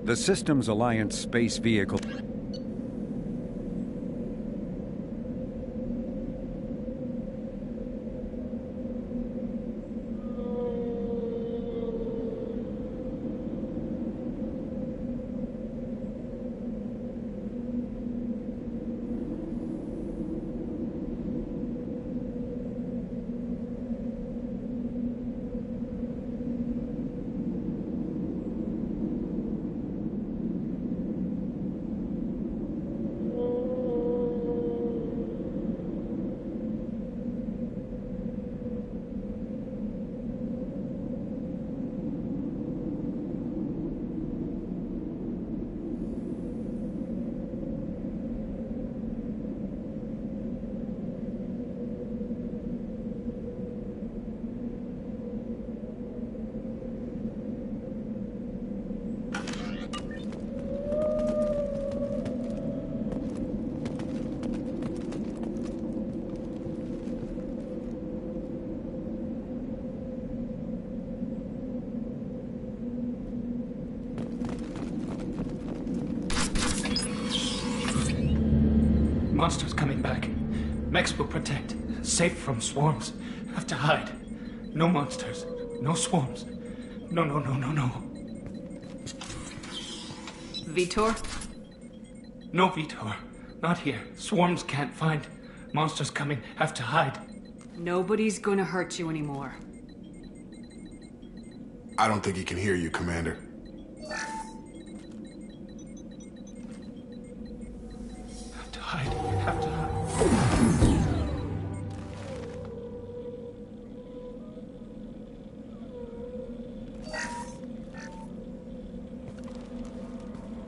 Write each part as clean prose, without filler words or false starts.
The Systems Alliance space vehicle... Monsters coming back. Mechs will protect. Safe from swarms. Have to hide. No monsters. No swarms. No. Vitor? No, Vitor. Not here. Swarms can't find. Monsters coming. Have to hide. Nobody's gonna hurt you anymore. I don't think he can hear you, Commander. Have to hide. Have to hide.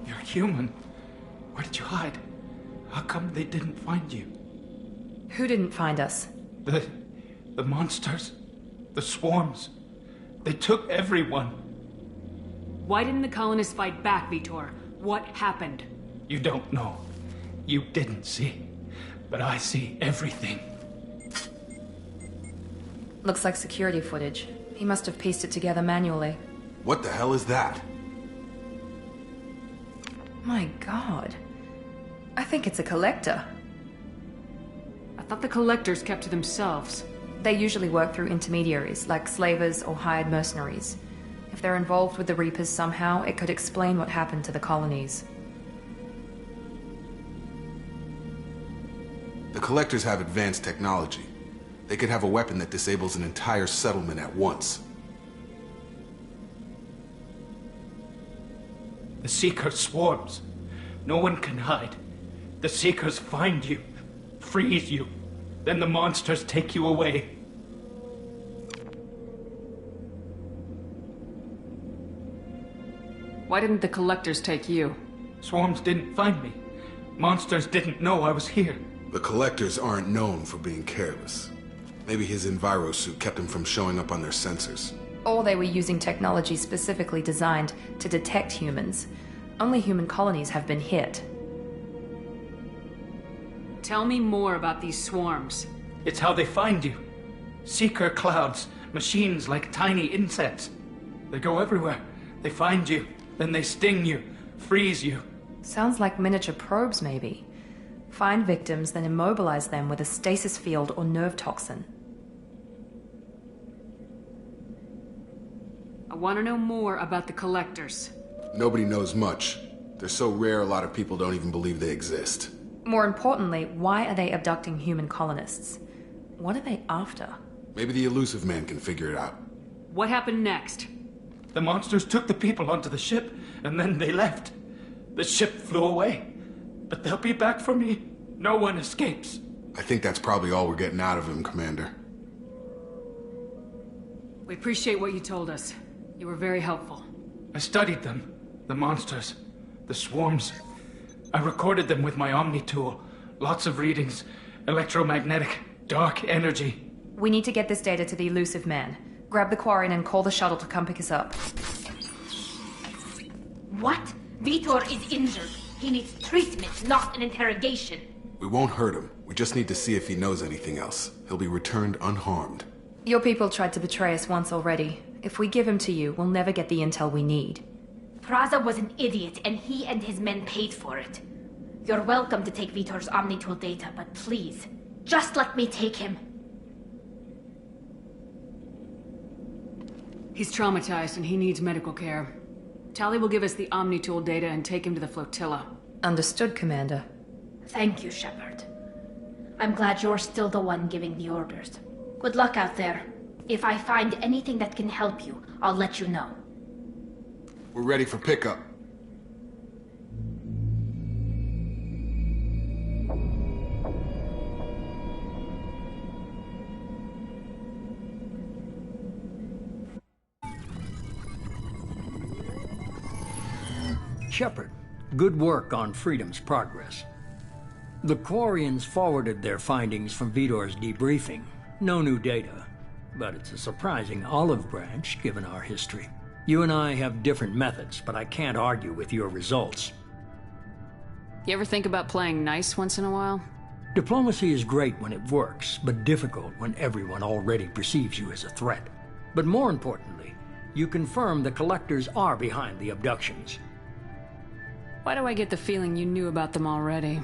You're human. Where did you hide? How come they didn't find you? Who didn't find us? The monsters. The swarms. They took everyone. Why didn't the colonists fight back, Vitor? What happened? You don't know. You didn't see. But I see everything. Looks like security footage. He must have pieced it together manually. What the hell is that? My God. I think it's a collector. I thought the collectors kept to themselves. They usually work through intermediaries, like slavers or hired mercenaries. If they're involved with the Reapers somehow, it could explain what happened to the colonies. The Collectors have advanced technology. They could have a weapon that disables an entire settlement at once. The Seeker swarms. No one can hide. The Seekers find you, freeze you. Then the monsters take you away. Why didn't the collectors take you? Swarms didn't find me. Monsters didn't know I was here. The Collectors aren't known for being careless. Maybe his Enviro suit kept him from showing up on their sensors. Or they were using technology specifically designed to detect humans. Only human colonies have been hit. Tell me more about these swarms. It's how they find you. Seeker clouds, machines like tiny insects. They go everywhere. They find you, then they sting you, freeze you. Sounds like miniature probes, maybe. Find victims, then immobilize them with a stasis field or nerve toxin. I want to know more about the collectors. Nobody knows much. They're so rare a lot of people don't even believe they exist. More importantly, why are they abducting human colonists? What are they after? Maybe the Elusive Man can figure it out. What happened next? The monsters took the people onto the ship, and then they left. The ship flew away. But they'll be back for me. No one escapes. I think that's probably all we're getting out of him, Commander. We appreciate what you told us. You were very helpful. I studied them. The monsters. The swarms. I recorded them with my Omni tool. Lots of readings. Electromagnetic. Dark energy. We need to get this data to the Elusive Man. Grab the Quarren and call the shuttle to come pick us up. What? Vitor is injured. He needs treatment, not an interrogation. We won't hurt him. We just need to see if he knows anything else. He'll be returned unharmed. Your people tried to betray us once already. If we give him to you, we'll never get the intel we need. Praza was an idiot, and he and his men paid for it. You're welcome to take Vitor's Omnitool data, but please, just let me take him. He's traumatized and he needs medical care. Tali will give us the Omnitool data and take him to the flotilla. Understood, Commander. Thank you, Shepard. I'm glad you're still the one giving the orders. Good luck out there. If I find anything that can help you, I'll let you know. We're ready for pickup. Shepard, good work on Freedom's progress. The Quarians forwarded their findings from Vitor's debriefing. No new data, but it's a surprising olive branch given our history. You and I have different methods, but I can't argue with your results. You ever think about playing nice once in a while? Diplomacy is great when it works, but difficult when everyone already perceives you as a threat. But more importantly, you confirm the Collectors are behind the abductions. Why do I get the feeling you knew about them already?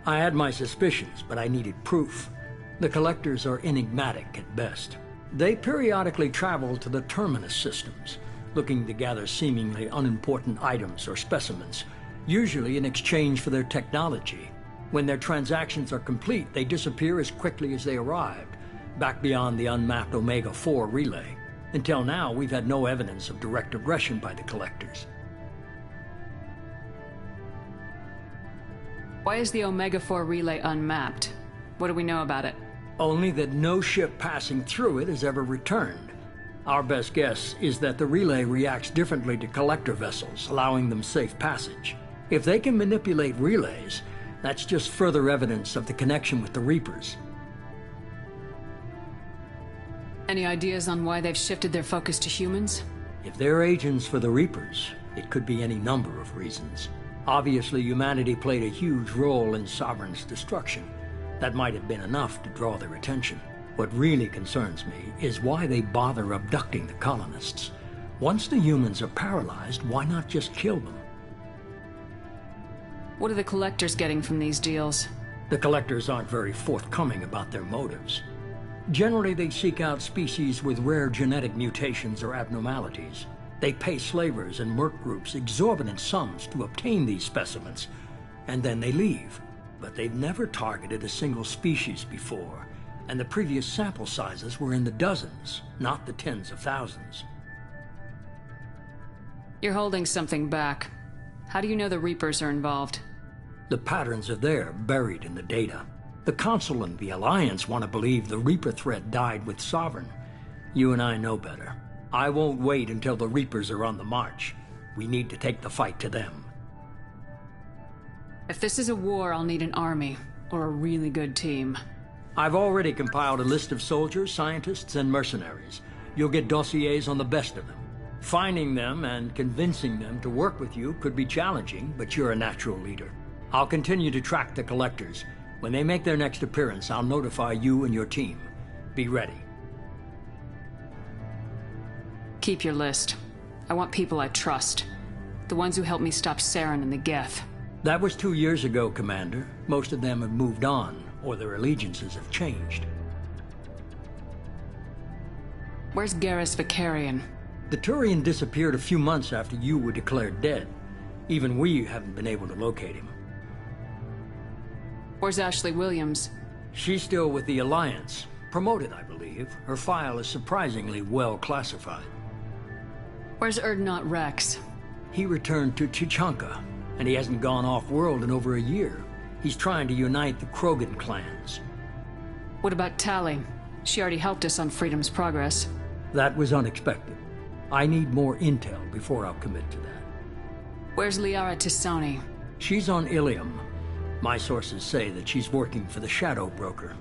I had my suspicions, but I needed proof. The Collectors are enigmatic at best. They periodically travel to the Terminus systems, looking to gather seemingly unimportant items or specimens, usually in exchange for their technology. When their transactions are complete, they disappear as quickly as they arrived, back beyond the unmapped Omega-4 relay. Until now, we've had no evidence of direct aggression by the Collectors. Why is the Omega-4 relay unmapped? What do we know about it? Only that no ship passing through it has ever returned. Our best guess is that the relay reacts differently to collector vessels, allowing them safe passage. If they can manipulate relays, that's just further evidence of the connection with the Reapers. Any ideas on why they've shifted their focus to humans? If they're agents for the Reapers, it could be any number of reasons. Obviously, humanity played a huge role in Sovereign's destruction. That might have been enough to draw their attention. What really concerns me is why they bother abducting the colonists. Once the humans are paralyzed, why not just kill them? What are the Collectors getting from these deals? The Collectors aren't very forthcoming about their motives. Generally, they seek out species with rare genetic mutations or abnormalities. They pay slavers and merc groups exorbitant sums to obtain these specimens, and then they leave. But they've never targeted a single species before, and the previous sample sizes were in the dozens, not the tens of thousands. You're holding something back. How do you know the Reapers are involved? The patterns are there, buried in the data. The Council and the Alliance want to believe the Reaper threat died with Sovereign. You and I know better. I won't wait until the Reapers are on the march. We need to take the fight to them. If this is a war, I'll need an army, or a really good team. I've already compiled a list of soldiers, scientists, and mercenaries. You'll get dossiers on the best of them. Finding them and convincing them to work with you could be challenging, but you're a natural leader. I'll continue to track the Collectors. When they make their next appearance, I'll notify you and your team. Be ready. Keep your list. I want people I trust. The ones who helped me stop Saren and the Geth. That was 2 years ago, Commander. Most of them have moved on, or their allegiances have changed. Where's Garrus Vicarian? The Turian disappeared a few months after you were declared dead. Even we haven't been able to locate him. Where's Ashley Williams? She's still with the Alliance. Promoted, I believe. Her file is surprisingly well classified. Where's Erdnot Rex? He returned to Chichanka, and he hasn't gone off-world in over a year. He's trying to unite the Krogan clans. What about Tali? She already helped us on Freedom's progress. That was unexpected. I need more intel before I'll commit to that. Where's Liara Tisoni? She's on Ilium. My sources say that she's working for the Shadow Broker.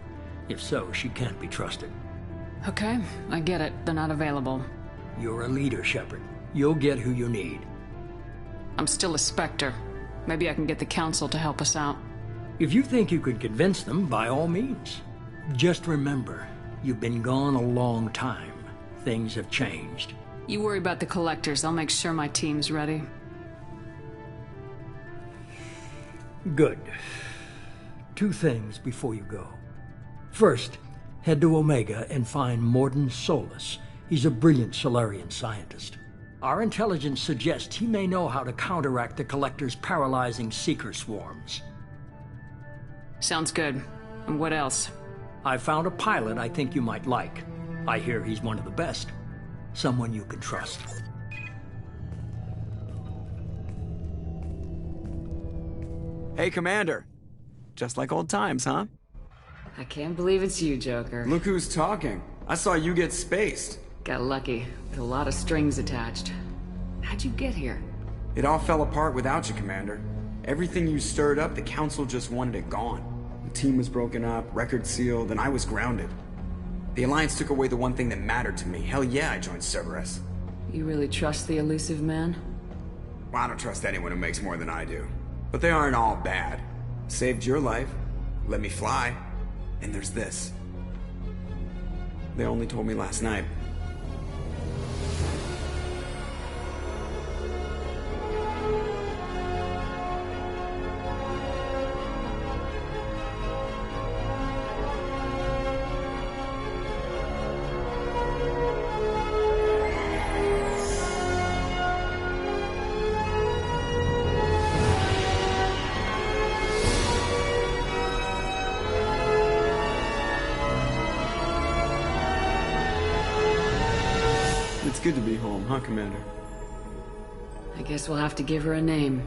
If so, she can't be trusted. Okay, I get it. They're not available. You're a leader, Shepard. You'll get who you need. I'm still a Spectre. Maybe I can get the Council to help us out. If you think you could convince them, by all means. Just remember, you've been gone a long time. Things have changed. You worry about the Collectors. I'll make sure my team's ready. Good. Two things before you go. First, head to Omega and find Morden Solus. He's a brilliant Solarian scientist. Our intelligence suggests he may know how to counteract the Collector's paralyzing seeker swarms. Sounds good. And what else? I found a pilot I think you might like. I hear he's one of the best. Someone you can trust. Hey, Commander. Just like old times, huh? I can't believe it's you, Joker. Look who's talking. I saw you get spaced. Got lucky, with a lot of strings attached. How'd you get here? It all fell apart without you, Commander. Everything you stirred up, the Council just wanted it gone. The team was broken up, records sealed, and I was grounded. The Alliance took away the one thing that mattered to me. Hell yeah, I joined Cerberus. You really trust the elusive man? Well, I don't trust anyone who makes more than I do. But they aren't all bad. Saved your life, let me fly, and there's this. They only told me last night. It's good to be home, huh, Commander? I guess we'll have to give her a name.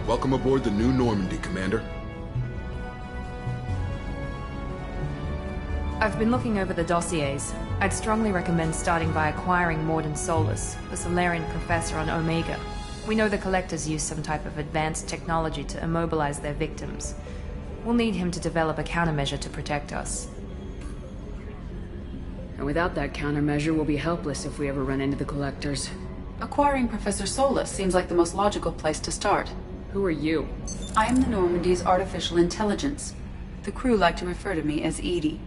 Welcome aboard the New Normandy, Commander. I've been looking over the dossiers. I'd strongly recommend starting by acquiring Morden Solus, the Solarian professor on Omega. We know the Collectors use some type of advanced technology to immobilize their victims. We'll need him to develop a countermeasure to protect us. And without that countermeasure, we'll be helpless if we ever run into the Collectors. Acquiring Professor Solus seems like the most logical place to start. Who are you? I am the Normandy's artificial intelligence. The crew like to refer to me as Edie.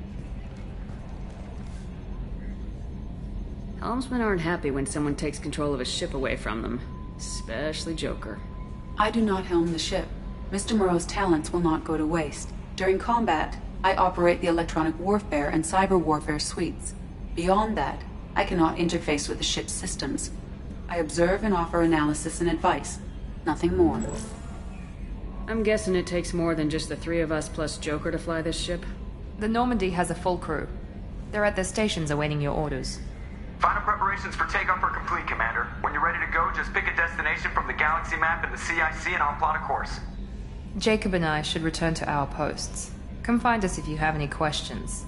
Helmsmen aren't happy when someone takes control of a ship away from them. Especially Joker. I do not helm the ship. Mr. Moreau's talents will not go to waste. During combat, I operate the electronic warfare and cyber warfare suites. Beyond that, I cannot interface with the ship's systems. I observe and offer analysis and advice. Nothing more. I'm guessing it takes more than just the three of us plus Joker to fly this ship? The Normandy has a full crew. They're at their stations awaiting your orders. Final preparations for takeoff are complete, Commander. When you're ready to go, just pick a destination from the galaxy map and the CIC and I'll plot a course. Jacob and I should return to our posts. Come find us if you have any questions.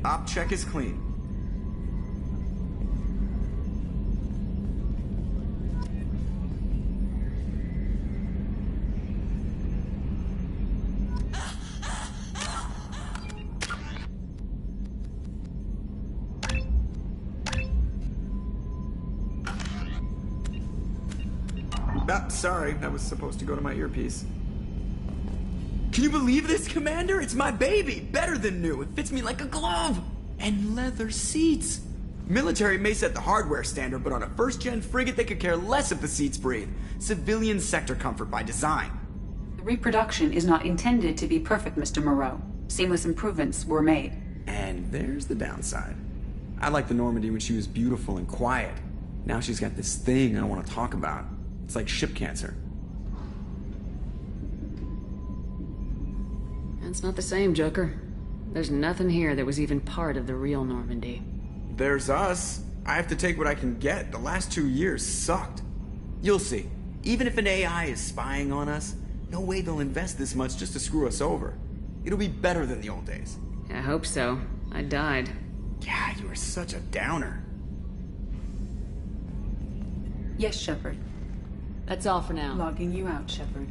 Op check is clean. Sorry, that was supposed to go to my earpiece. Can you believe this, Commander? It's my baby! Better than new. It fits me like a glove! And leather seats! Military may set the hardware standard, but on a first-gen frigate, they could care less if the seats breathe. Civilian sector comfort by design. The reproduction is not intended to be perfect, Mr. Moreau. Seamless improvements were made. And there's the downside. I liked the Normandy when she was beautiful and quiet. Now she's got this thing I don't want to talk about. It's like ship cancer. It's not the same, Joker. There's nothing here that was even part of the real Normandy. There's us. I have to take what I can get. The last 2 years sucked. You'll see. Even if an AI is spying on us, no way they'll invest this much just to screw us over. It'll be better than the old days. I hope so. I died. Yeah, you are such a downer. Yes, Shepard. That's all for now. Logging you out, Shepard.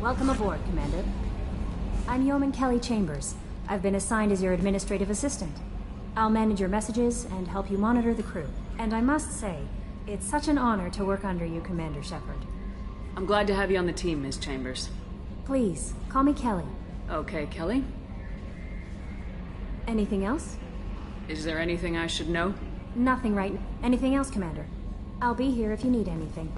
Welcome aboard, Commander. I'm Yeoman Kelly Chambers. I've been assigned as your administrative assistant. I'll manage your messages and help you monitor the crew. And I must say, it's such an honor to work under you, Commander Shepard. I'm glad to have you on the team, Ms. Chambers. Please, call me Kelly. Okay, Kelly. Anything else? Is there anything I should know? Nothing right now. Anything else, Commander? I'll be here if you need anything.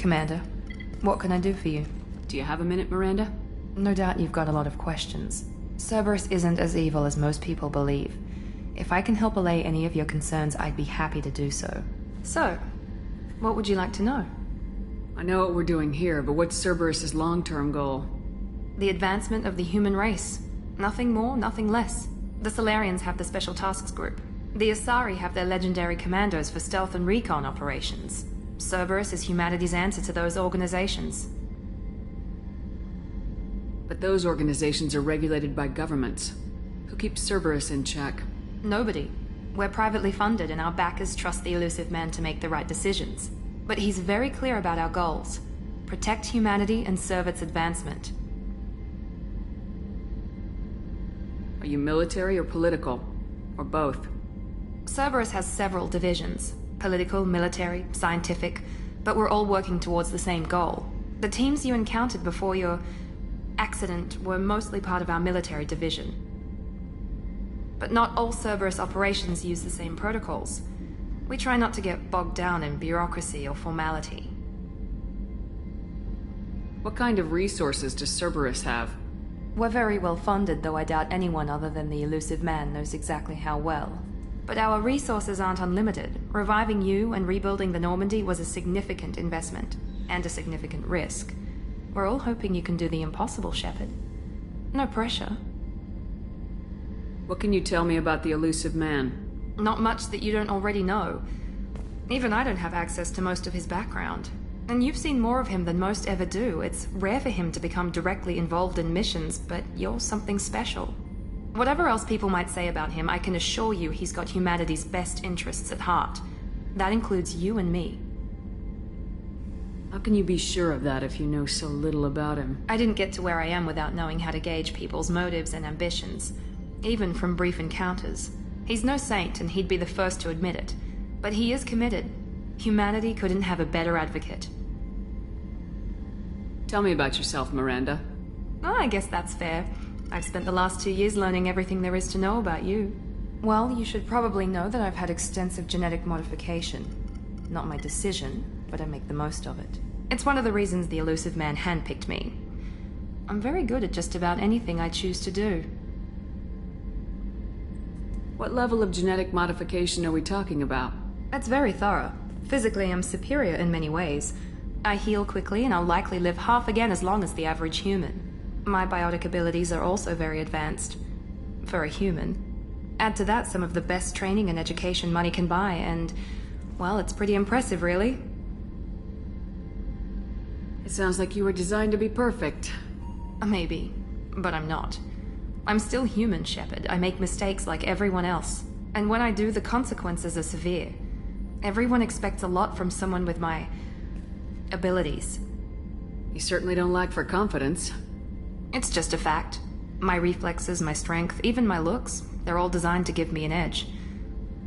Commander, what can I do for you? Do you have a minute, Miranda? No doubt you've got a lot of questions. Cerberus isn't as evil as most people believe. If I can help allay any of your concerns, I'd be happy to do so. So, what would you like to know? I know what we're doing here, but what's Cerberus's long-term goal? The advancement of the human race. Nothing more, nothing less. The Solarians have the Special Tasks Group. The Asari have their legendary commandos for stealth and recon operations. Cerberus is humanity's answer to those organizations. But those organizations are regulated by governments. Who keeps Cerberus in check? Nobody. We're privately funded and our backers trust the elusive man to make the right decisions. But he's very clear about our goals. Protect humanity and serve its advancement. Are you military or political? Or both? Cerberus has several divisions. Political, military, scientific. But we're all working towards the same goal. The teams you encountered before your accident were mostly part of our military division. But not all Cerberus operations use the same protocols. We try not to get bogged down in bureaucracy or formality. What kind of resources does Cerberus have? We're very well funded, though I doubt anyone other than the elusive man knows exactly how well. But our resources aren't unlimited. Reviving you and rebuilding the Normandy was a significant investment, and a significant risk. We're all hoping you can do the impossible, Shepard. No pressure. What can you tell me about the elusive man? Not much that you don't already know. Even I don't have access to most of his background. And you've seen more of him than most ever do. It's rare for him to become directly involved in missions, but you're something special. Whatever else people might say about him, I can assure you he's got humanity's best interests at heart. That includes you and me. How can you be sure of that if you know so little about him? I didn't get to where I am without knowing how to gauge people's motives and ambitions, even from brief encounters. He's no saint, and he'd be the first to admit it. But he is committed. Humanity couldn't have a better advocate. Tell me about yourself, Miranda. Oh, I guess that's fair. I've spent the last 2 years learning everything there is to know about you. Well, you should probably know that I've had extensive genetic modification. Not my decision, but I make the most of it. It's one of the reasons the elusive man handpicked me. I'm very good at just about anything I choose to do. What level of genetic modification are we talking about? That's very thorough. Physically, I'm superior in many ways. I heal quickly, and I'll likely live half again as long as the average human. My biotic abilities are also very advanced. For a human. Add to that some of the best training and education money can buy, and, well, it's pretty impressive, really. It sounds like you were designed to be perfect. Maybe, but I'm not. I'm still human, Shepard. I make mistakes like everyone else. And when I do, the consequences are severe. Everyone expects a lot from someone with my abilities. You certainly don't lack for confidence. It's just a fact. My reflexes, my strength, even my looks, they're all designed to give me an edge.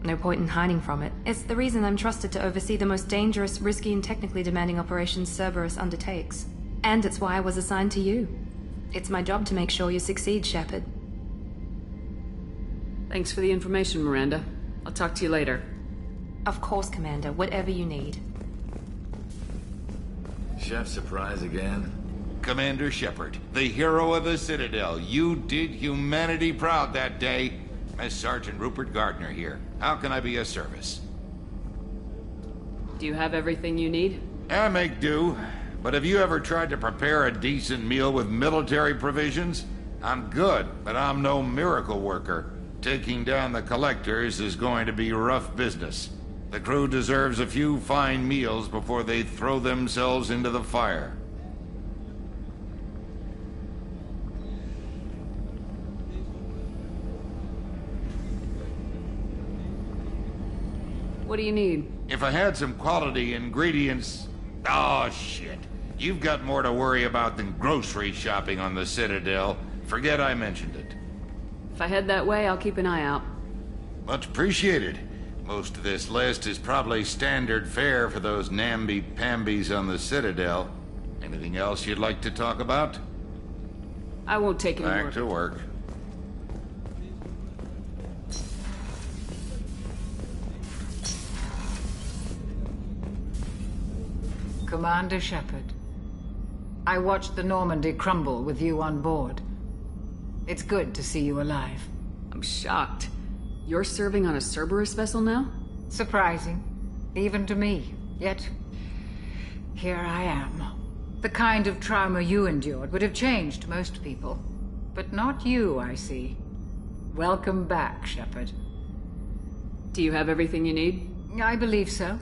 No point in hiding from it. It's the reason I'm trusted to oversee the most dangerous, risky, and technically demanding operations Cerberus undertakes. And it's why I was assigned to you. It's my job to make sure you succeed, Shepard. Thanks for the information, Miranda. I'll talk to you later. Of course, Commander. Whatever you need. Chef surprise again? Commander Shepard, the hero of the Citadel. You did humanity proud that day. As Sergeant Rupert Gardner here. How can I be of service? Do you have everything you need? I make do. But have you ever tried to prepare a decent meal with military provisions? I'm good, but I'm no miracle worker. Taking down the collectors is going to be rough business. The crew deserves a few fine meals before they throw themselves into the fire. What do you need? If I had some quality ingredients... Oh, shit. You've got more to worry about than grocery shopping on the Citadel. Forget I mentioned it. If I head that way, I'll keep an eye out. Much appreciated. Most of this list is probably standard fare for those namby-pambies on the Citadel. Anything else you'd like to talk about? I won't take any more. Back to work. Commander Shepard. I watched the Normandy crumble with you on board. It's good to see you alive. I'm shocked. You're serving on a Cerberus vessel now? Surprising, even to me. Yet, here I am. The kind of trauma you endured would have changed most people. But not you, I see. Welcome back, Shepard. Do you have everything you need? I believe so.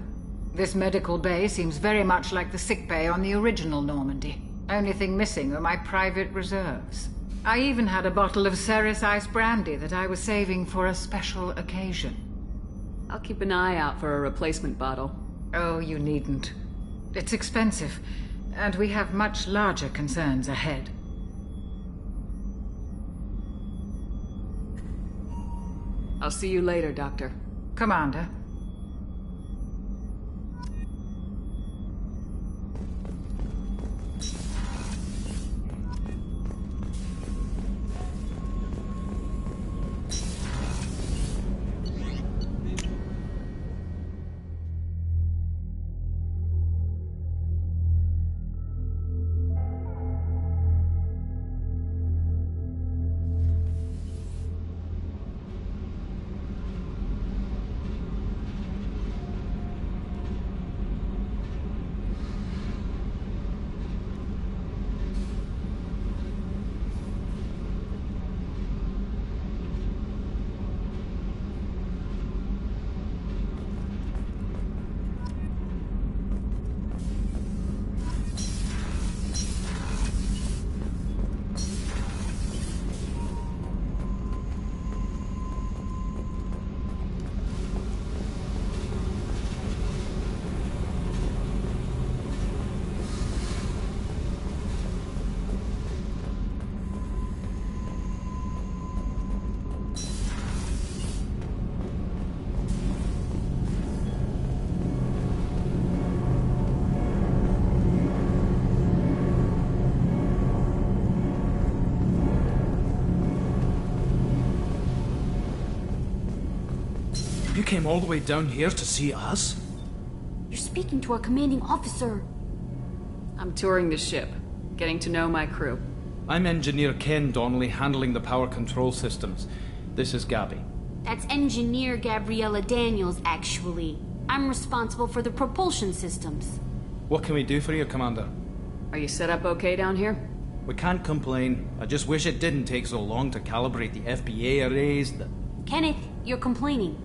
This medical bay seems very much like the sick bay on the original Normandy. Only thing missing are my private reserves. I even had a bottle of Ceres Ice brandy that I was saving for a special occasion. I'll keep an eye out for a replacement bottle. Oh, you needn't. It's expensive, and we have much larger concerns ahead. I'll see you later, Doctor. Commander. You came all the way down here to see us? You're speaking to our commanding officer. I'm touring the ship, getting to know my crew. I'm Engineer Ken Donnelly, handling the power control systems. This is Gabby. That's Engineer Gabriella Daniels, actually. I'm responsible for the propulsion systems. What can we do for you, Commander? Are you set up okay down here? We can't complain. I just wish it didn't take so long to calibrate the FBA arrays. Kenneth, you're complaining.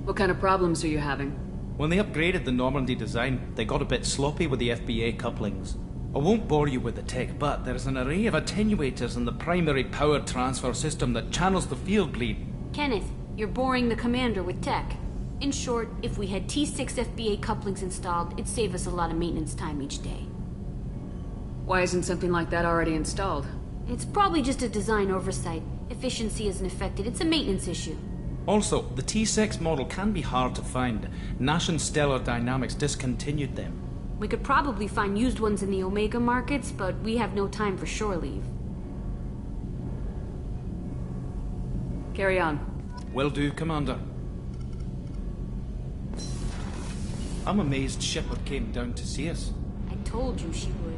What kind of problems are you having? When they upgraded the Normandy design, they got a bit sloppy with the FBA couplings. I won't bore you with the tech, but there's an array of attenuators in the primary power transfer system that channels the field bleed. Kenneth, you're boring the commander with tech. In short, if we had T6 FBA couplings installed, it'd save us a lot of maintenance time each day. Why isn't something like that already installed? It's probably just a design oversight. Efficiency isn't affected, it's a maintenance issue. Also, the T6 model can be hard to find. Nash and Stellar Dynamics discontinued them. We could probably find used ones in the Omega markets, but we have no time for shore leave. Carry on. Will do, Commander. I'm amazed Shepard came down to see us. I told you she would.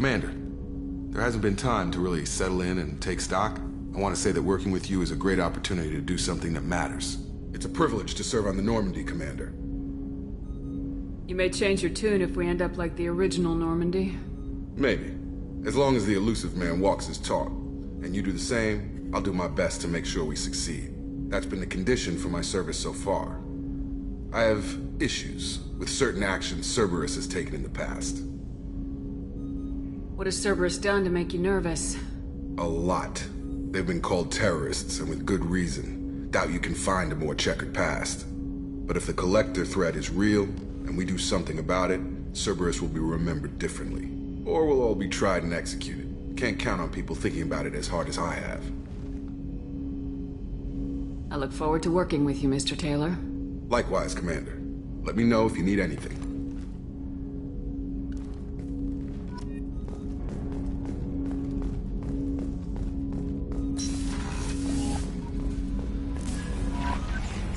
Commander, there hasn't been time to really settle in and take stock. I want to say that working with you is a great opportunity to do something that matters. It's a privilege to serve on the Normandy, Commander. You may change your tune if we end up like the original Normandy. Maybe. As long as the elusive man walks his talk, and you do the same, I'll do my best to make sure we succeed. That's been the condition for my service so far. I have issues with certain actions Cerberus has taken in the past. What has Cerberus done to make you nervous? A lot. They've been called terrorists, and with good reason. Doubt you can find a more checkered past. But if the Collector threat is real, and we do something about it, Cerberus will be remembered differently. Or we'll all be tried and executed. Can't count on people thinking about it as hard as I have. I look forward to working with you, Mr. Taylor. Likewise, Commander. Let me know if you need anything.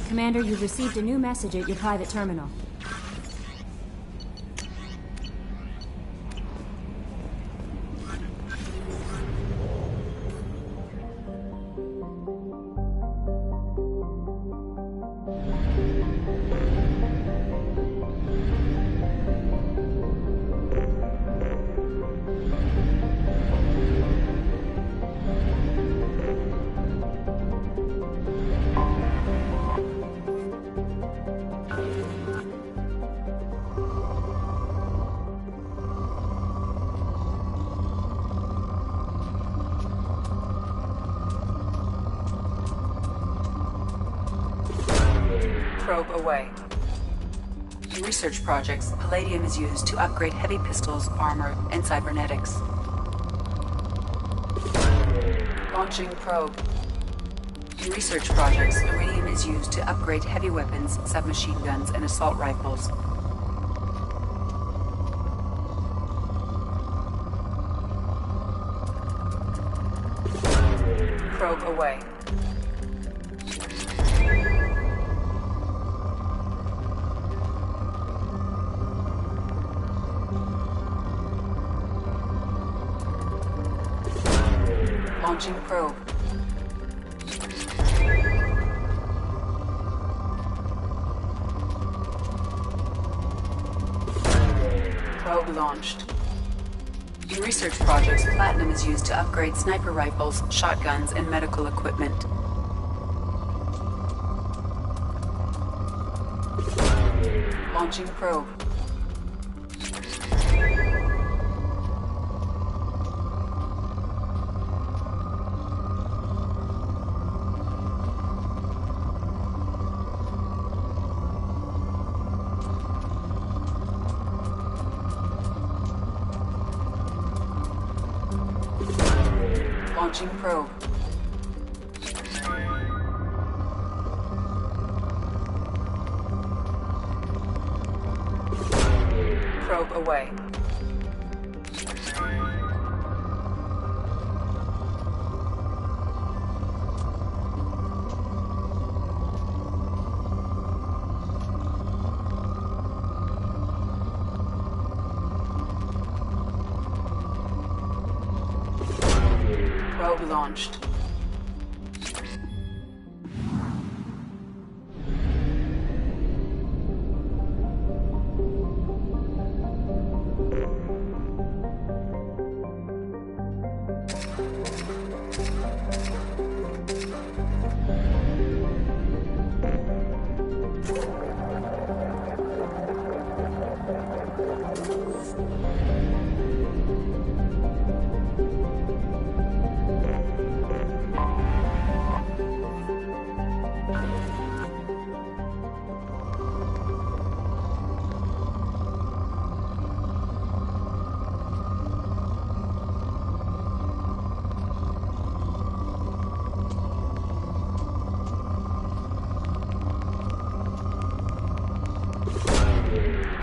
Commander, you've received a new message at your private terminal. Probe away. In research projects, palladium is used to upgrade heavy pistols, armor, and cybernetics. Launching probe. In research projects, iridium is used to upgrade heavy weapons, submachine guns, and assault rifles. Probe away. Launching probe. Probe launched. In research projects, platinum is used to upgrade sniper rifles, shotguns, and medical equipment. Launching probe. Launching probe. Probe away. Probe launched.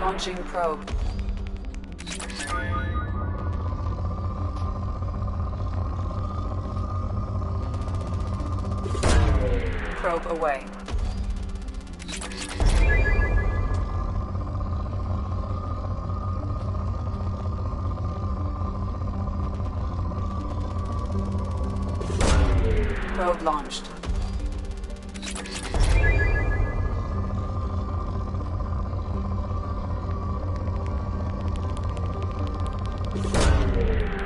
Launching probe. Probe away. Probe launched.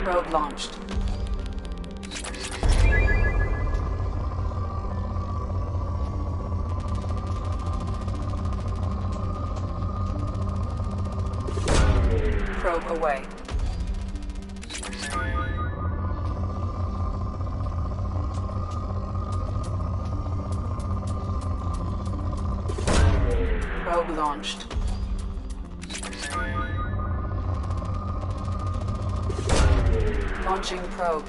Probe launched. Probe away. Probe launched. Launching probe.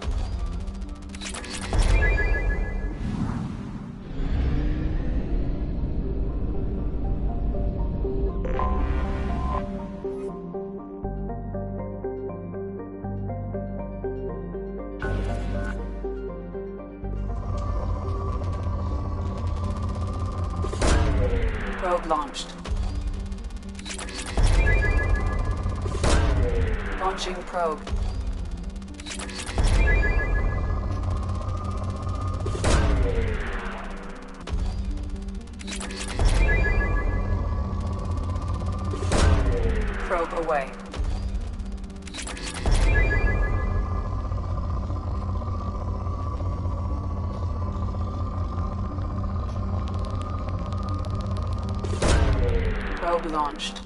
Probe launched. Launching probe. Probe away. Probe launched.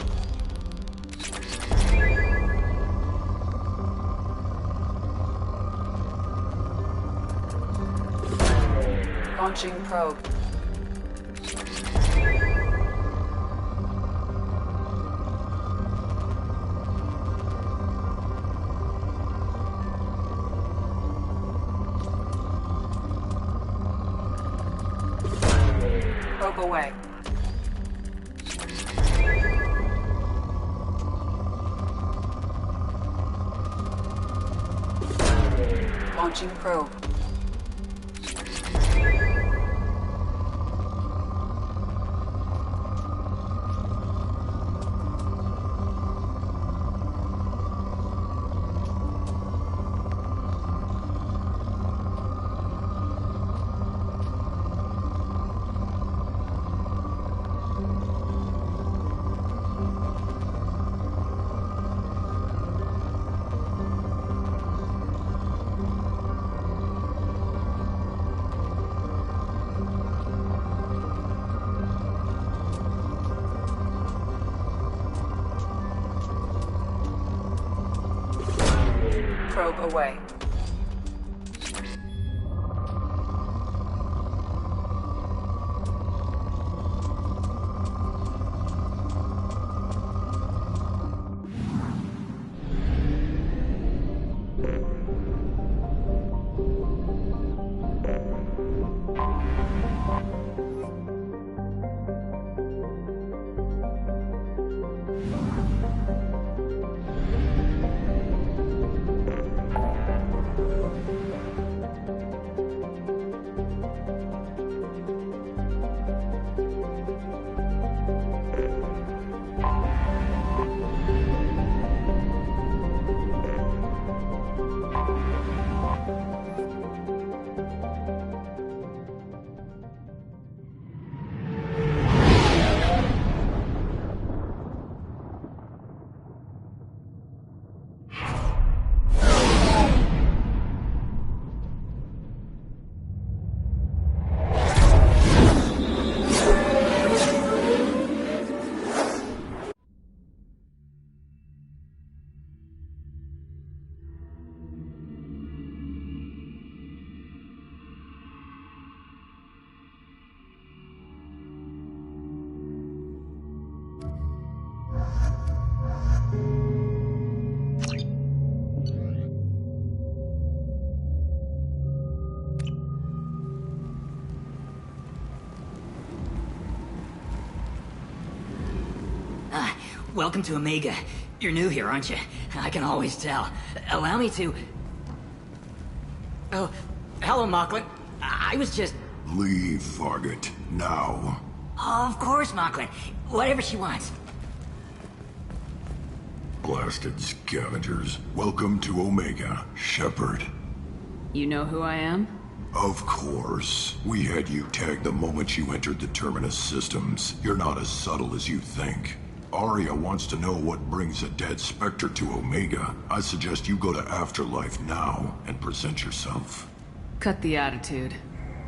Launching probe. Probe away. Launching probe. Probe away. Welcome to Omega. You're new here, aren't you? I can always tell. Allow me to... Oh, hello, Mocklin. I was just... Leave, Fargate. Now. Of course, Mocklin. Whatever she wants. Blasted scavengers. Welcome to Omega, Shepard. You know who I am? Of course. We had you tagged the moment you entered the Terminus systems. You're not as subtle as you think. Arya wants to know what brings a dead Spectre to Omega. I suggest you go to Afterlife now and present yourself. Cut the attitude.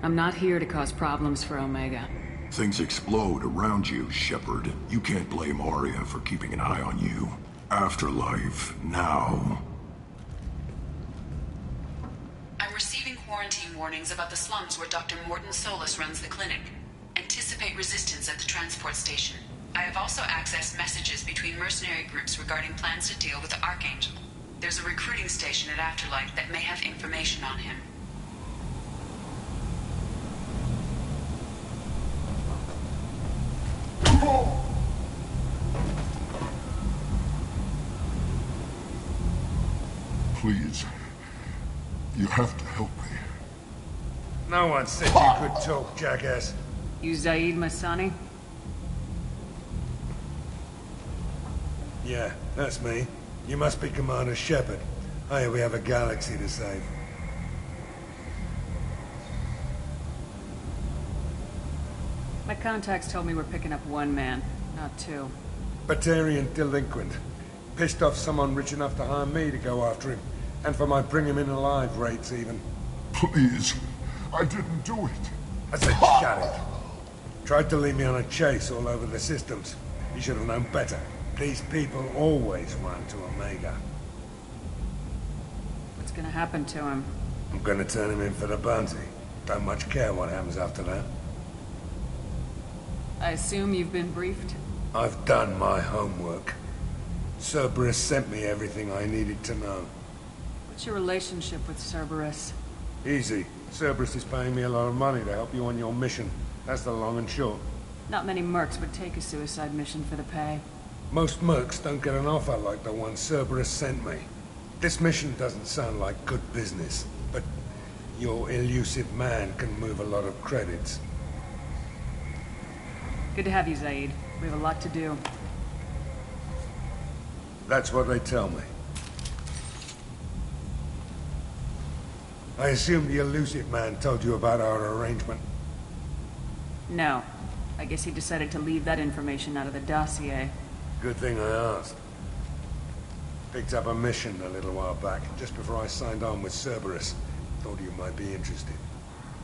I'm not here to cause problems for Omega. Things explode around you, Shepard. You can't blame Arya for keeping an eye on you. Afterlife now. I'm receiving quarantine warnings about the slums where Dr. Mordin Solus runs the clinic. Anticipate resistance at the transport station. I have also accessed messages between mercenary groups regarding plans to deal with the Archangel. There's a recruiting station at Afterlight that may have information on him. Please. You have to help me. No one said you could talk, jackass. You Zaid Masani? Yeah, that's me. You must be Commander Shepard. Hey, we have a galaxy to save. My contacts told me we're picking up one man, not two. Batarian delinquent. Pissed off someone rich enough to hire me to go after him. And for my bring him in alive rates, even. Please. I didn't do it. I said shut it. Tried to lead me on a chase all over the systems. You should have known better. These people always run to Omega. What's gonna happen to him? I'm gonna turn him in for the bounty. Don't much care what happens after that. I assume you've been briefed? I've done my homework. Cerberus sent me everything I needed to know. What's your relationship with Cerberus? Easy. Cerberus is paying me a lot of money to help you on your mission. That's the long and short. Not many mercs would take a suicide mission for the pay. Most mercs don't get an offer like the one Cerberus sent me. This mission doesn't sound like good business, but your elusive man can move a lot of credits. Good to have you, Zaid. We have a lot to do. That's what they tell me. I assume the elusive man told you about our arrangement. No. I guess he decided to leave that information out of the dossier. Good thing I asked. Picked up a mission a little while back, just before I signed on with Cerberus. Thought you might be interested.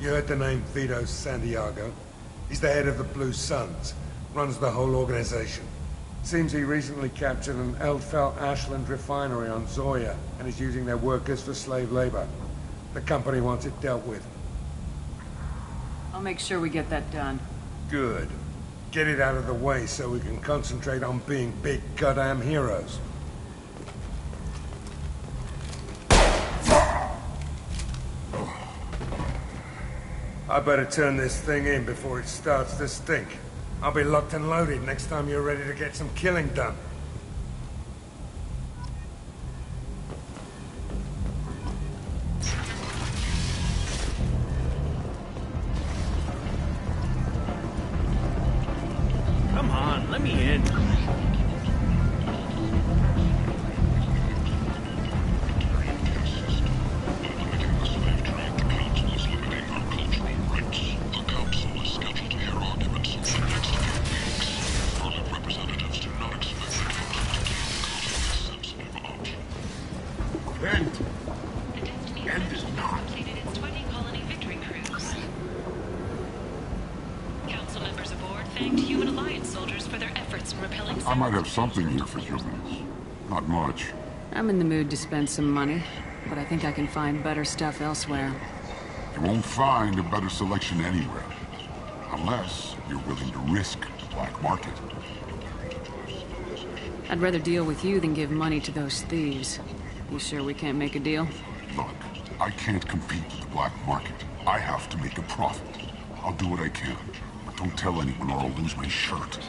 You heard the name Vito Santiago? He's the head of the Blue Suns. Runs the whole organization. Seems he recently captured an Eldfell Ashland refinery on Zoya and is using their workers for slave labor. The company wants it dealt with. I'll make sure we get that done. Good. Get it out of the way so we can concentrate on being big goddamn heroes. I better turn this thing in before it starts to stink. I'll be locked and loaded next time you're ready to get some killing done. Come on, let me in. I might have something here for humans. Not much. I'm in the mood to spend some money, but I think I can find better stuff elsewhere. You won't find a better selection anywhere. Unless you're willing to risk the black market. I'd rather deal with you than give money to those thieves. You sure we can't make a deal? Look, I can't compete with the black market. I have to make a profit. I'll do what I can, but don't tell anyone or I'll lose my shirt.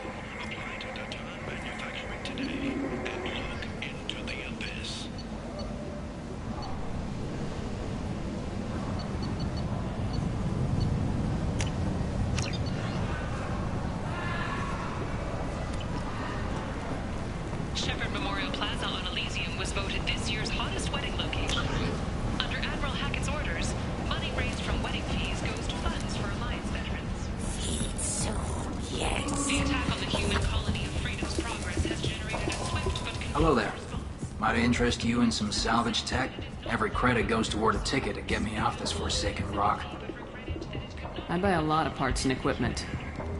Hello there. Might interest you in some salvage tech? Every credit goes toward a ticket to get me off this forsaken rock. I buy a lot of parts and equipment.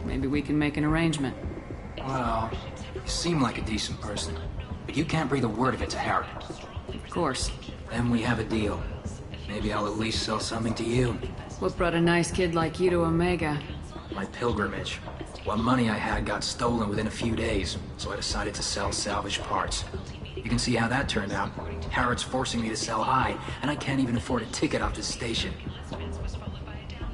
Maybe we can make an arrangement. Well, you seem like a decent person, but you can't breathe a word of it to Harry. Of course. Then we have a deal. Maybe I'll at least sell something to you. What brought a nice kid like you to Omega? My pilgrimage. What money I had got stolen within a few days, so I decided to sell salvage parts. You can see how that turned out. Harrod's forcing me to sell high, and I can't even afford a ticket off this station.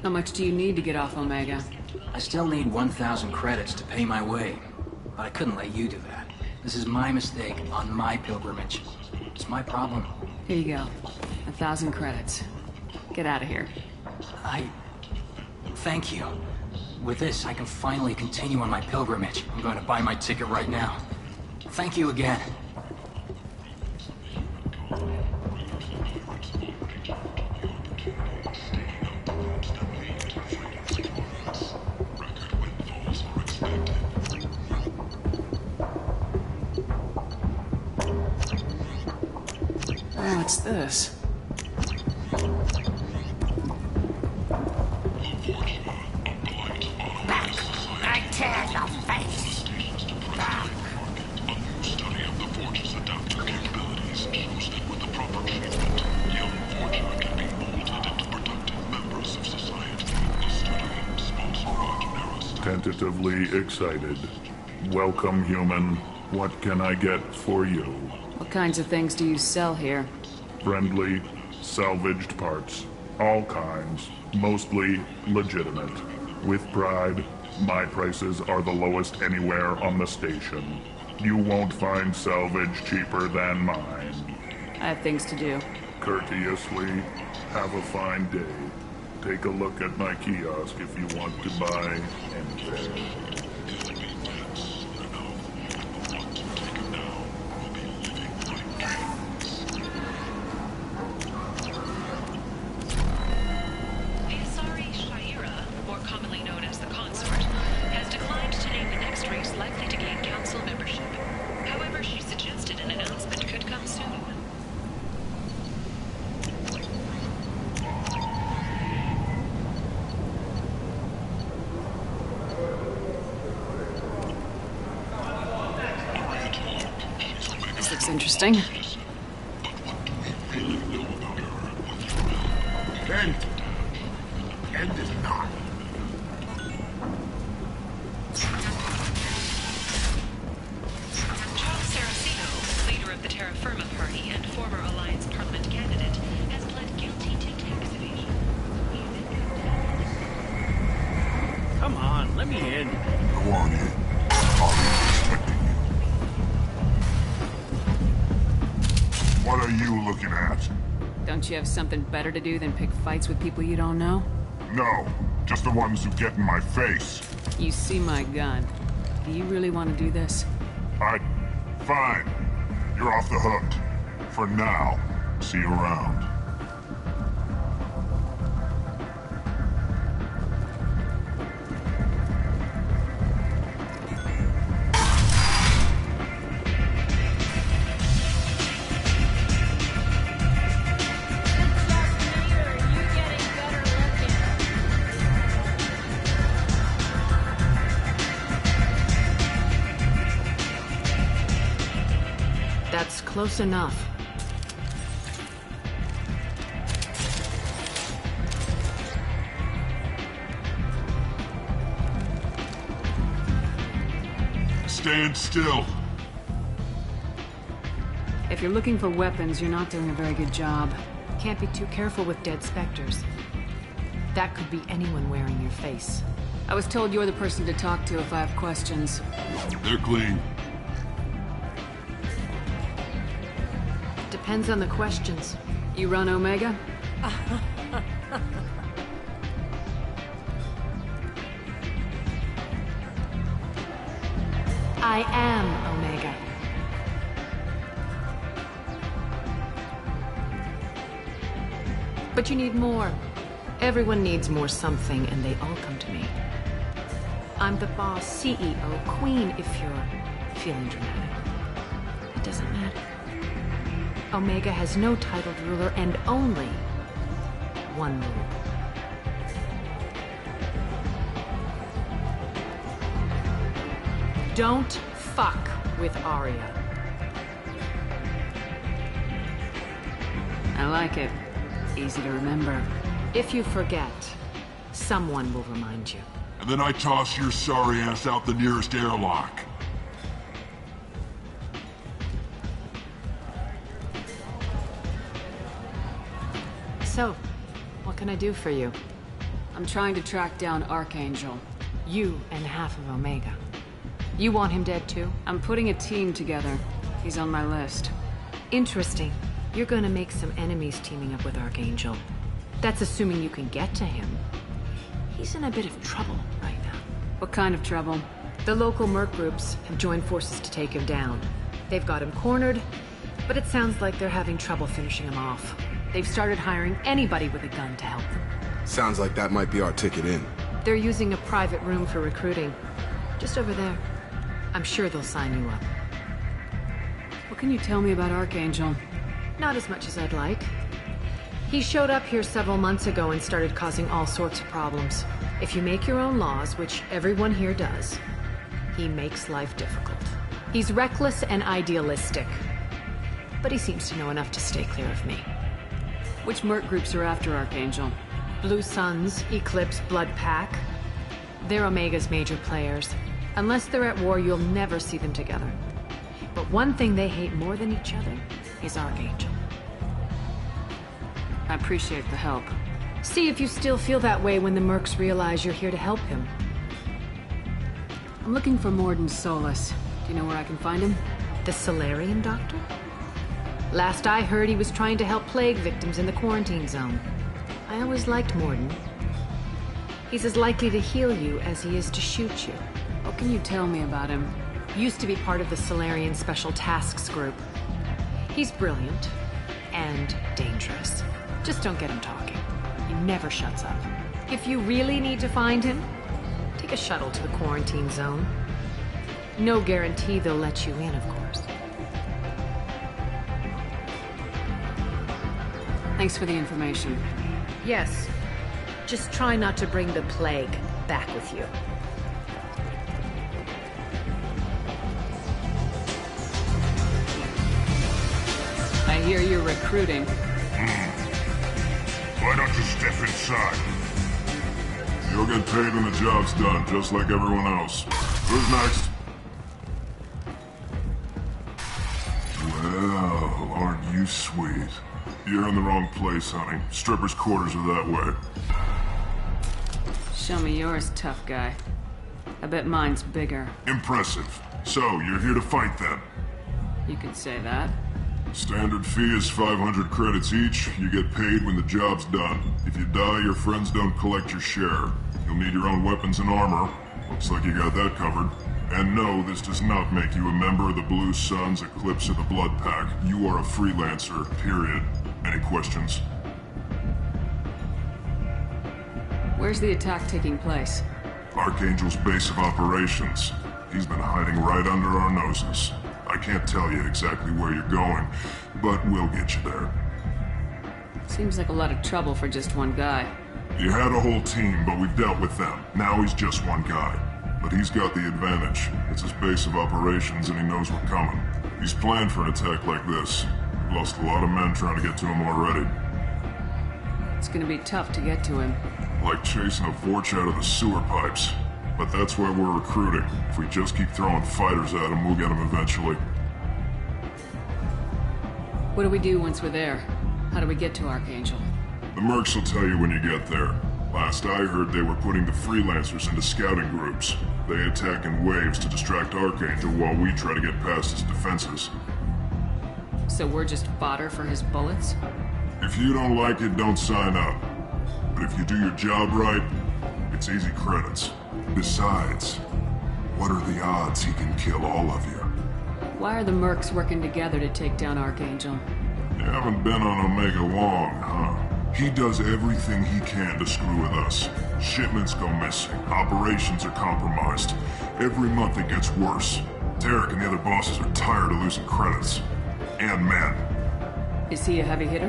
How much do you need to get off Omega? I still need 1,000 credits to pay my way, but I couldn't let you do that. This is my mistake on my pilgrimage. It's my problem. Here you go. 1,000 credits. Get out of here. Thank you. With this, I can finally continue on my pilgrimage. I'm going to buy my ticket right now. Thank you again. Oh, what's this? I tear your face. Back. Study of the Forge's adaptive capabilities shows that with the proper treatment, young Forger can be molded into productive members of society. A study sponsored by Daenerys. Tentatively excited. Welcome, human. What can I get for you? What kinds of things do you sell here? Friendly, salvaged parts. All kinds. Mostly legitimate. With pride, my prices are the lowest anywhere on the station. You won't find salvage cheaper than mine. I have things to do. Courteously, have a fine day. Take a look at my kiosk if you want to buy anything. Interesting. End is not. Charles Saraceno, leader of the Terra Firma Party and former Alliance Parliament candidate, has pled guilty to tax evasion. Come on, let me in. Go on in. I'll be expecting you. What are you looking at? Don't you have something better to do than pick fights with people you don't know? No, just the ones who get in my face. You see my gun. Do you really want to do this? Fine. You're off the hook. For now. See you around. Close enough. Stand still. If you're looking for weapons, you're not doing a very good job. Can't be too careful with dead specters. That could be anyone wearing your face. I was told you're the person to talk to if I have questions. They're clean. Depends on the questions. You run Omega? I am Omega. But you need more. Everyone needs more something, and they all come to me. I'm the boss, CEO, queen, if you're feeling dramatic. It doesn't matter. Omega has no titled ruler and only one rule. Don't fuck with Arya. I like it. Easy to remember. If you forget, someone will remind you. And then I toss your sorry ass out the nearest airlock. So, what can I do for you? I'm trying to track down Archangel. You and half of Omega. You want him dead too? I'm putting a team together. He's on my list. Interesting. You're gonna make some enemies teaming up with Archangel. That's assuming you can get to him. He's in a bit of trouble right now. What kind of trouble? The local merc groups have joined forces to take him down. They've got him cornered, but it sounds like they're having trouble finishing him off. They've started hiring anybody with a gun to help them. Sounds like that might be our ticket in. They're using a private room for recruiting. Just over there. I'm sure they'll sign you up. What can you tell me about Archangel? Not as much as I'd like. He showed up here several months ago and started causing all sorts of problems. If you make your own laws, which everyone here does, he makes life difficult. He's reckless and idealistic. But he seems to know enough to stay clear of me. Which merc groups are after Archangel? Blue Suns, Eclipse, Blood Pack. They're Omega's major players. Unless they're at war, you'll never see them together. But one thing they hate more than each other is Archangel. I appreciate the help. See if you still feel that way when the mercs realize you're here to help him. I'm looking for Morden Solus. Do you know where I can find him? The Solarian doctor? Last I heard, he was trying to help plague victims in the quarantine zone. I always liked Morden. He's as likely to heal you as he is to shoot you. What can you tell me about him? Used to be part of the Solarian Special Tasks Group. He's brilliant and dangerous. Just don't get him talking. He never shuts up. If you really need to find him, take a shuttle to the quarantine zone. No guarantee they'll let you in, of course. Thanks for the information. Yes. Just try not to bring the plague back with you. I hear you're recruiting. Why don't you step inside? You'll get paid when the job's done, just like everyone else. Who's next? Well, aren't you sweet? You're in the wrong place, honey. Strippers' quarters are that way. Show me yours, tough guy. I bet mine's bigger. Impressive. So, you're here to fight then? You could say that. Standard fee is 500 credits each. You get paid when the job's done. If you die, your friends don't collect your share. You'll need your own weapons and armor. Looks like you got that covered. And no, this does not make you a member of the Blue Suns, Eclipse, or the Blood Pack. You are a freelancer, period. Any questions? Where's the attack taking place? Archangel's base of operations. He's been hiding right under our noses. I can't tell you exactly where you're going, but we'll get you there. Seems like a lot of trouble for just one guy. You had a whole team, but we've dealt with them. Now he's just one guy. But he's got the advantage. It's his base of operations and he knows we're coming. He's planned for an attack like this. We've lost a lot of men trying to get to him already. It's gonna be tough to get to him. Like chasing a Vorch out of the sewer pipes. But that's why we're recruiting. If we just keep throwing fighters at him, we'll get him eventually. What do we do once we're there? How do we get to Archangel? The mercs will tell you when you get there. Last I heard, they were putting the freelancers into scouting groups. They attack in waves to distract Archangel while we try to get past his defenses. So we're just fodder for his bullets? If you don't like it, don't sign up. But if you do your job right, it's easy credits. Besides, what are the odds he can kill all of you? Why are the mercs working together to take down Archangel? You haven't been on Omega long, huh? He does everything he can to screw with us. Shipments go missing. Operations are compromised. Every month it gets worse. Derek and the other bosses are tired of losing credits. And men. Is he a heavy hitter?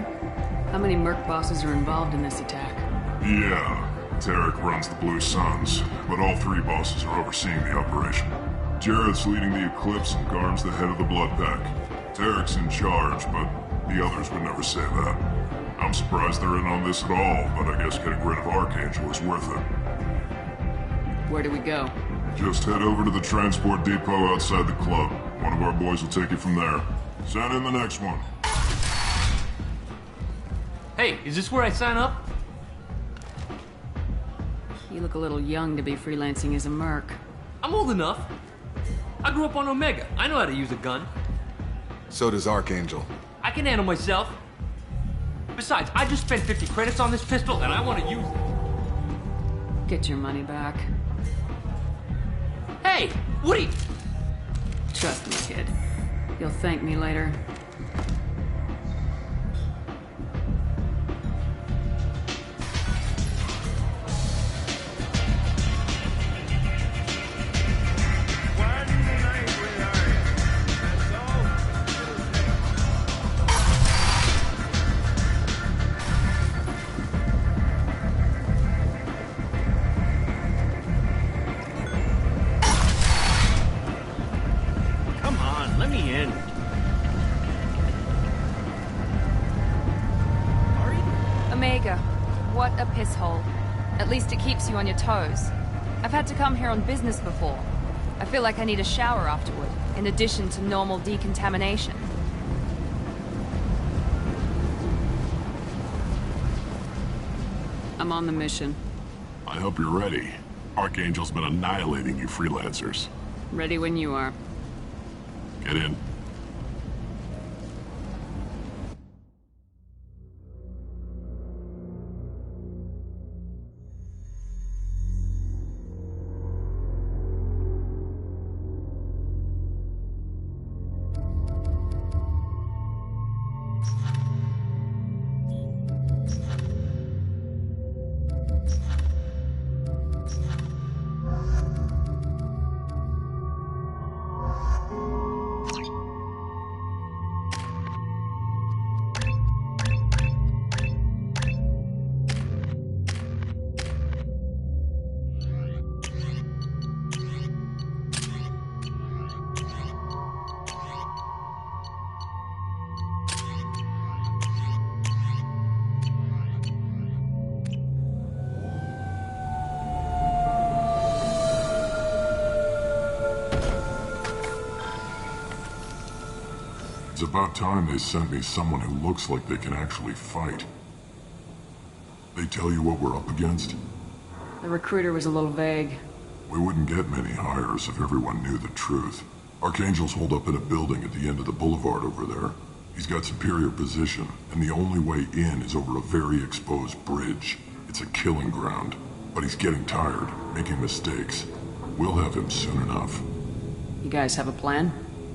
How many merc bosses are involved in this attack? Yeah. Derek runs the Blue Suns, but all three bosses are overseeing the operation. Jared's leading the Eclipse and Garm's the head of the Blood Pack. Derek's in charge, but the others would never say that. I'm surprised they're in on this at all, but I guess getting rid of Archangel is worth it. Where do we go? Just head over to the transport depot outside the club. One of our boys will take you from there. Send in the next one. Hey, is this where I sign up? You look a little young to be freelancing as a merc. I'm old enough. I grew up on Omega. I know how to use a gun. So does Archangel. I can handle myself. Besides, I just spent 50 credits on this pistol, and I want to use it. Get your money back. Hey, Woody! Trust me, kid. You'll thank me later. What a piss hole. At least it keeps you on your toes. I've had to come here on business before. I feel like I need a shower afterward, in addition to normal decontamination. I'm on the mission. I hope you're ready. Archangel's been annihilating you freelancers. Ready when you are. Get in. It's about time they sent me someone who looks like they can actually fight. They tell you what we're up against? The recruiter was a little vague. We wouldn't get many hires if everyone knew the truth. Archangel's holed up in a building at the end of the boulevard over there. He's got superior position, and the only way in is over a very exposed bridge. It's a killing ground. But he's getting tired, making mistakes. We'll have him soon enough. You guys have a plan?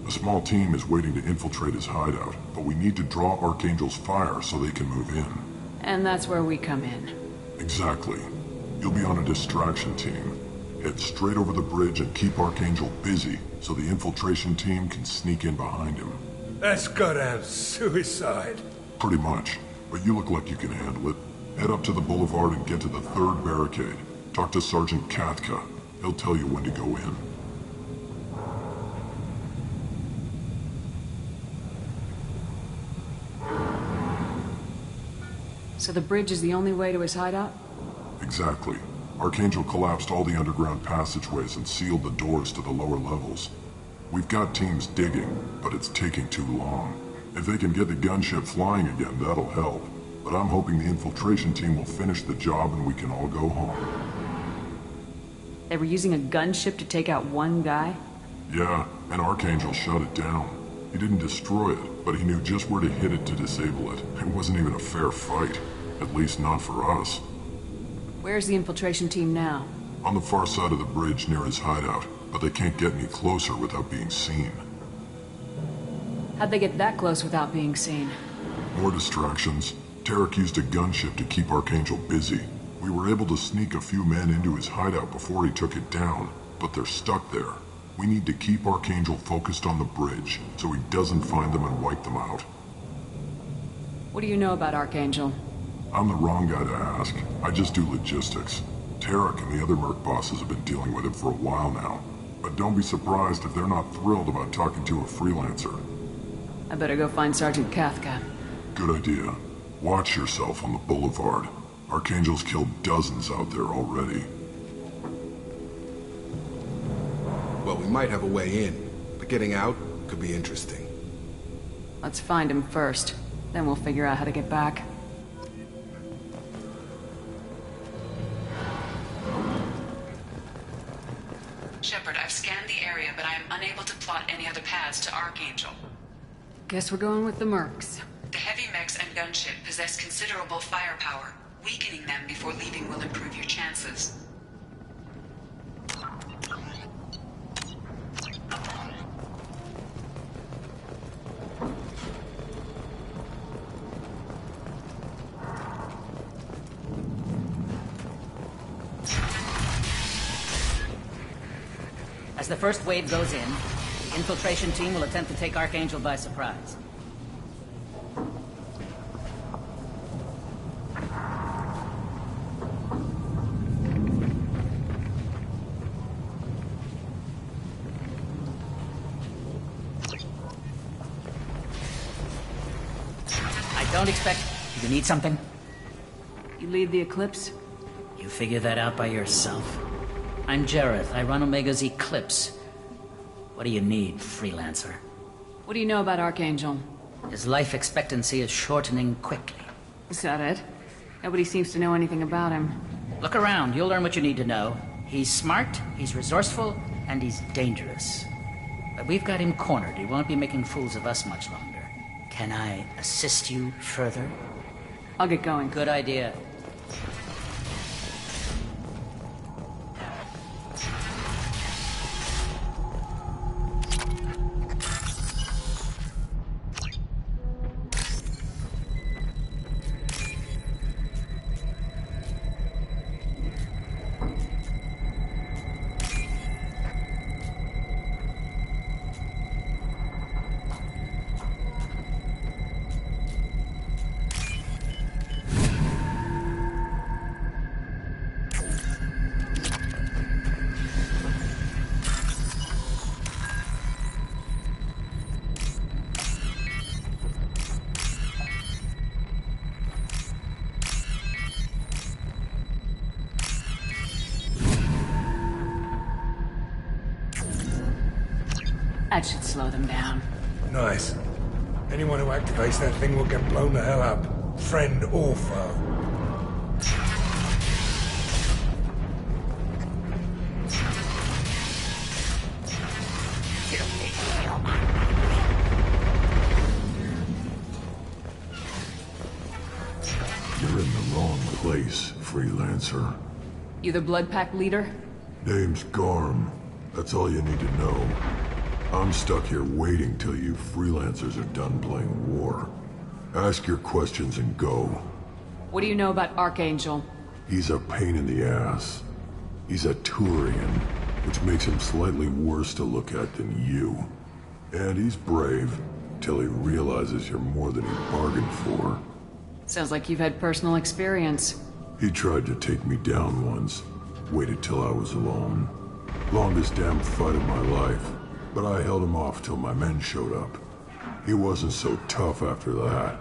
A small team is waiting to infiltrate his hideout, but we need to draw Archangel's fire so they can move in. And that's where we come in. Exactly. You'll be on a distraction team. Head straight over the bridge and keep Archangel busy so the infiltration team can sneak in behind him. That's goddamn suicide. Pretty much, but you look like you can handle it. Head up to the boulevard and get to the third barricade. Talk to Sergeant Katka. He'll tell you when to go in. So the bridge is the only way to his hideout? Exactly. Archangel collapsed all the underground passageways and sealed the doors to the lower levels. We've got teams digging, but it's taking too long. If they can get the gunship flying again, that'll help. But I'm hoping the infiltration team will finish the job and we can all go home. They were using a gunship to take out one guy? Yeah, and Archangel shut it down. He didn't destroy it, but he knew just where to hit it to disable it. It wasn't even a fair fight. At least not for us. Where's the infiltration team now? On the far side of the bridge near his hideout, but they can't get any closer without being seen. How'd they get that close without being seen? More distractions. Tarek used a gunship to keep Archangel busy. We were able to sneak a few men into his hideout before he took it down, but they're stuck there. We need to keep Archangel focused on the bridge, so he doesn't find them and wipe them out. What do you know about Archangel? I'm the wrong guy to ask. I just do logistics. Tarek and the other merc bosses have been dealing with him for a while now. But don't be surprised if they're not thrilled about talking to a freelancer. I better go find Sergeant Katka. Good idea. Watch yourself on the boulevard. Archangel's killed dozens out there already. Well, we might have a way in, but getting out could be interesting. Let's find him first. Then we'll figure out how to get back. Shepard, I've scanned the area, but I am unable to plot any other paths to Archangel. Guess we're going with the mercs. The heavy mechs and gunship possess considerable firepower. Weakening them before leaving will improve your chances. As the first wave goes in, the infiltration team will attempt to take Archangel by surprise. I don't expect... You need something? You lead the Eclipse? You figure that out by yourself. I'm Jareth. I run Omega's Eclipse. What do you need, freelancer? What do you know about Archangel? His life expectancy is shortening quickly. Is that it? Nobody seems to know anything about him. Look around. You'll learn what you need to know. He's smart, he's resourceful, and he's dangerous. But we've got him cornered. He won't be making fools of us much longer. Can I assist you further? I'll get going. Good idea. That should slow them down. Nice. Anyone who activates that thing will get blown the hell up. Friend or foe. You're in the wrong place, freelancer. You the Blood Pack leader? Name's Garm. That's all you need to know. I'm stuck here waiting till you freelancers are done playing war. Ask your questions and go. What do you know about Archangel? He's a pain in the ass. He's a Turian, which makes him slightly worse to look at than you. And he's brave, till he realizes you're more than he bargained for. Sounds like you've had personal experience. He tried to take me down once. Waited till I was alone. Longest damn fight of my life. But I held him off till my men showed up. He wasn't so tough after that.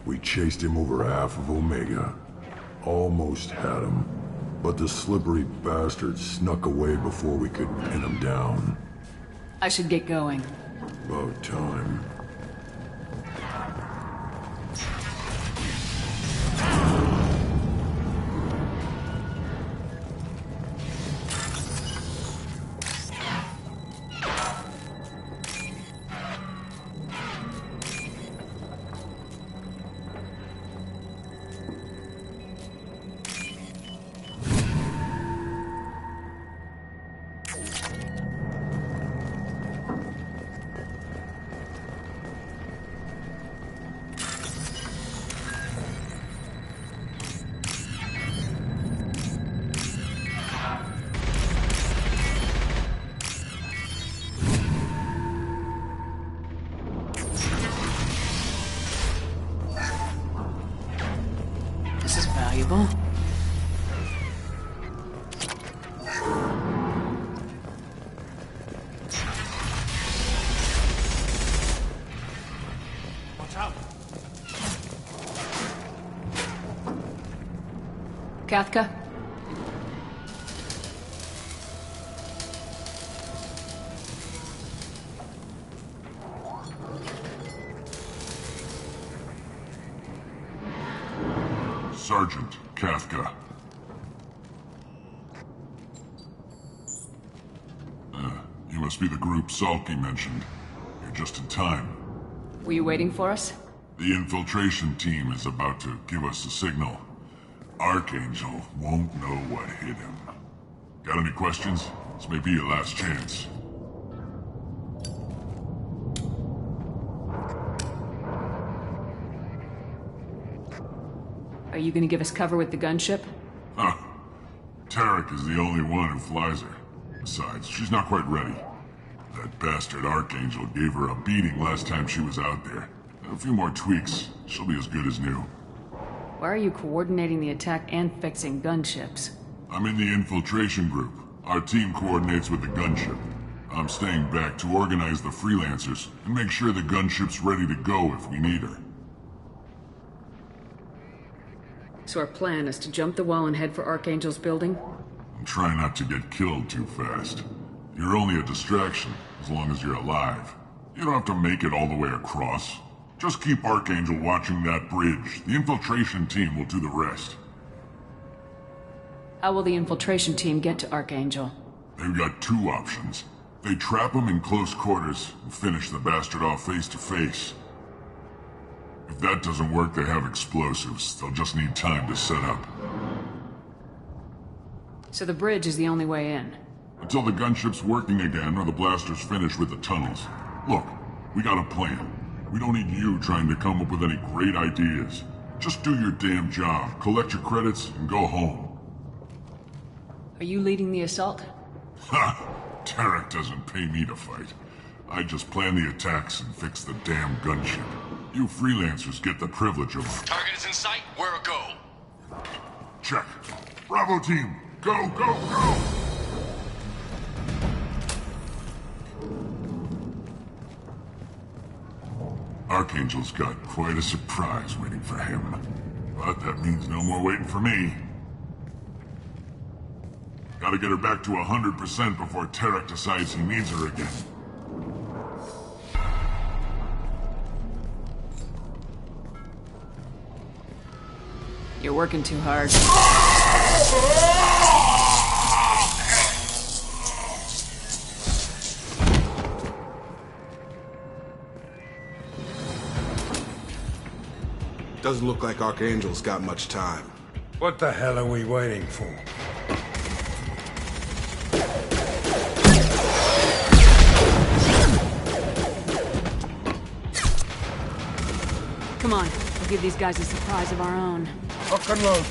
We chased him over half of Omega. Almost had him. But the slippery bastard snuck away before we could pin him down. I should get going. About time. This is valuable. Watch out. Kathka? Sergeant Kafka. Must be the group Salky mentioned. You're just in time. Were you waiting for us? The infiltration team is about to give us a signal. Archangel won't know what hit him. Got any questions? This may be your last chance. Are you gonna give us cover with the gunship? Huh. Tarek is the only one who flies her. Besides, she's not quite ready. That bastard Archangel gave her a beating last time she was out there. A few more tweaks, she'll be as good as new. Why are you coordinating the attack and fixing gunships? I'm in the infiltration group. Our team coordinates with the gunship. I'm staying back to organize the freelancers and make sure the gunship's ready to go if we need her. So our plan is to jump the wall and head for Archangel's building? And try not to get killed too fast. You're only a distraction, as long as you're alive. You don't have to make it all the way across. Just keep Archangel watching that bridge. The infiltration team will do the rest. How will the infiltration team get to Archangel? They've got two options. They trap him in close quarters and finish the bastard off face to face. If that doesn't work, they have explosives. They'll just need time to set up. So the bridge is the only way in? Until the gunship's working again or the blasters finish with the tunnels. Look, we got a plan. We don't need you trying to come up with any great ideas. Just do your damn job, collect your credits, and go home. Are you leading the assault? Ha! Tarek doesn't pay me to fight. I just plan the attacks and fix the damn gunship. You freelancers get the privilege of... Target is in sight. Where a go? Check. Bravo team, go, go, go! Archangel's got quite a surprise waiting for him. But that means no more waiting for me. Gotta get her back to 100% before Tarek decides he needs her again. You're working too hard. Doesn't look like Archangel's got much time. What the hell are we waiting for? Come on, we'll give these guys a surprise of our own. Rock and roll.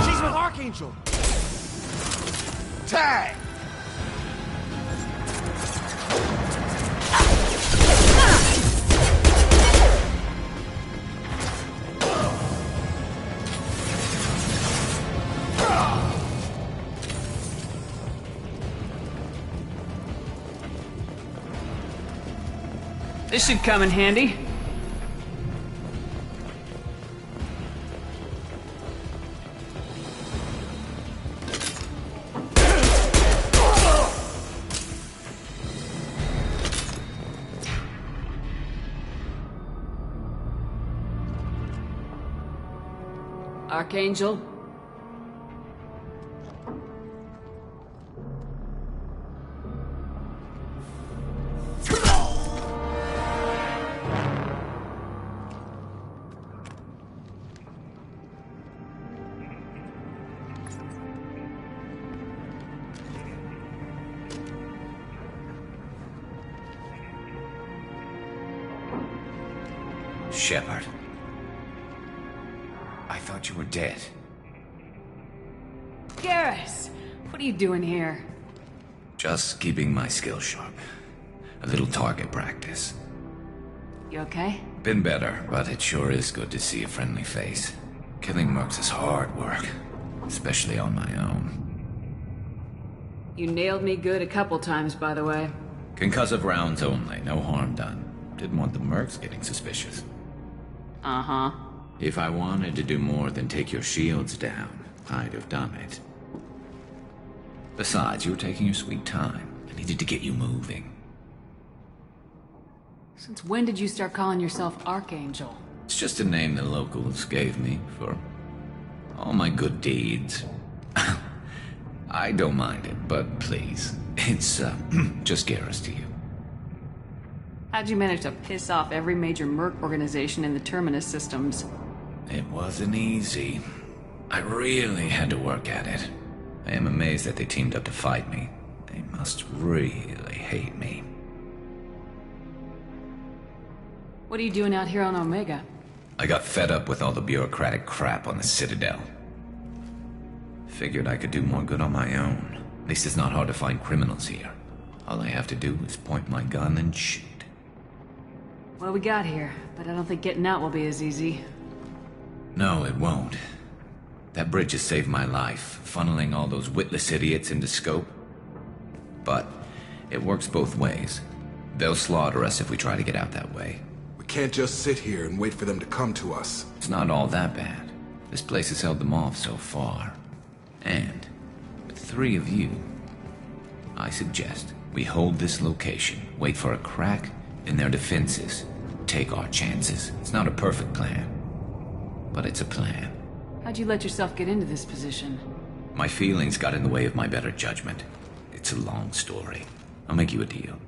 She's with Archangel. Tag! This should come in handy. Archangel? Shepard. I thought you were dead. Garrus! What are you doing here? Just keeping my skills sharp. A little target practice. You okay? Been better, but it sure is good to see a friendly face. Killing mercs is hard work, especially on my own. You nailed me good a couple times, by the way. Concussive rounds only, no harm done. Didn't want the mercs getting suspicious. Uh-huh. If I wanted to do more than take your shields down, I'd have done it. Besides, you were taking your sweet time. I needed to get you moving. Since when did you start calling yourself Archangel? It's just a name the locals gave me for all my good deeds. I don't mind it, but please, it's, just Garrus to you. How'd you manage to piss off every major merc organization in the Terminus systems? It wasn't easy. I really had to work at it. I am amazed that they teamed up to fight me. They must really hate me. What are you doing out here on Omega? I got fed up with all the bureaucratic crap on the Citadel. Figured I could do more good on my own. At least it's not hard to find criminals here. All I have to do is point my gun and shoot. Well, we got here, but I don't think getting out will be as easy. No, it won't. That bridge has saved my life, funneling all those witless idiots into scope. But it works both ways. They'll slaughter us if we try to get out that way. We can't just sit here and wait for them to come to us. It's not all that bad. This place has held them off so far. And with 3 of you, I suggest we hold this location, wait for a crack in their defenses, take our chances. It's not a perfect plan, but it's a plan. How'd you let yourself get into this position? My feelings got in the way of my better judgment. It's a long story. I'll make you a deal.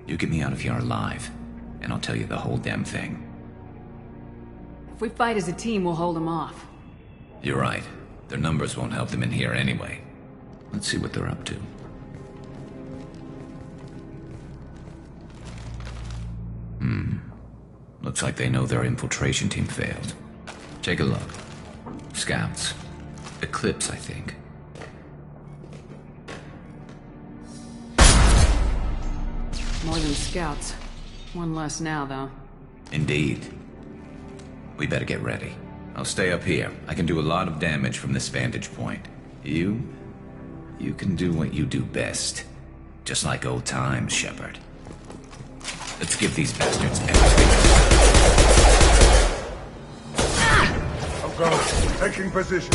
You get me out of here alive, and I'll tell you the whole damn thing. If we fight as a team, we'll hold them off. You're right. Their numbers won't help them in here anyway. Let's see what they're up to. Looks like they know their infiltration team failed. Take a look. Scouts. Eclipse, I think. More than scouts. One less now, though. Indeed. We better get ready. I'll stay up here. I can do a lot of damage from this vantage point. You can do what you do best. Just like old times, Shepard. Let's give these bastards everything. I'm going. Taking position.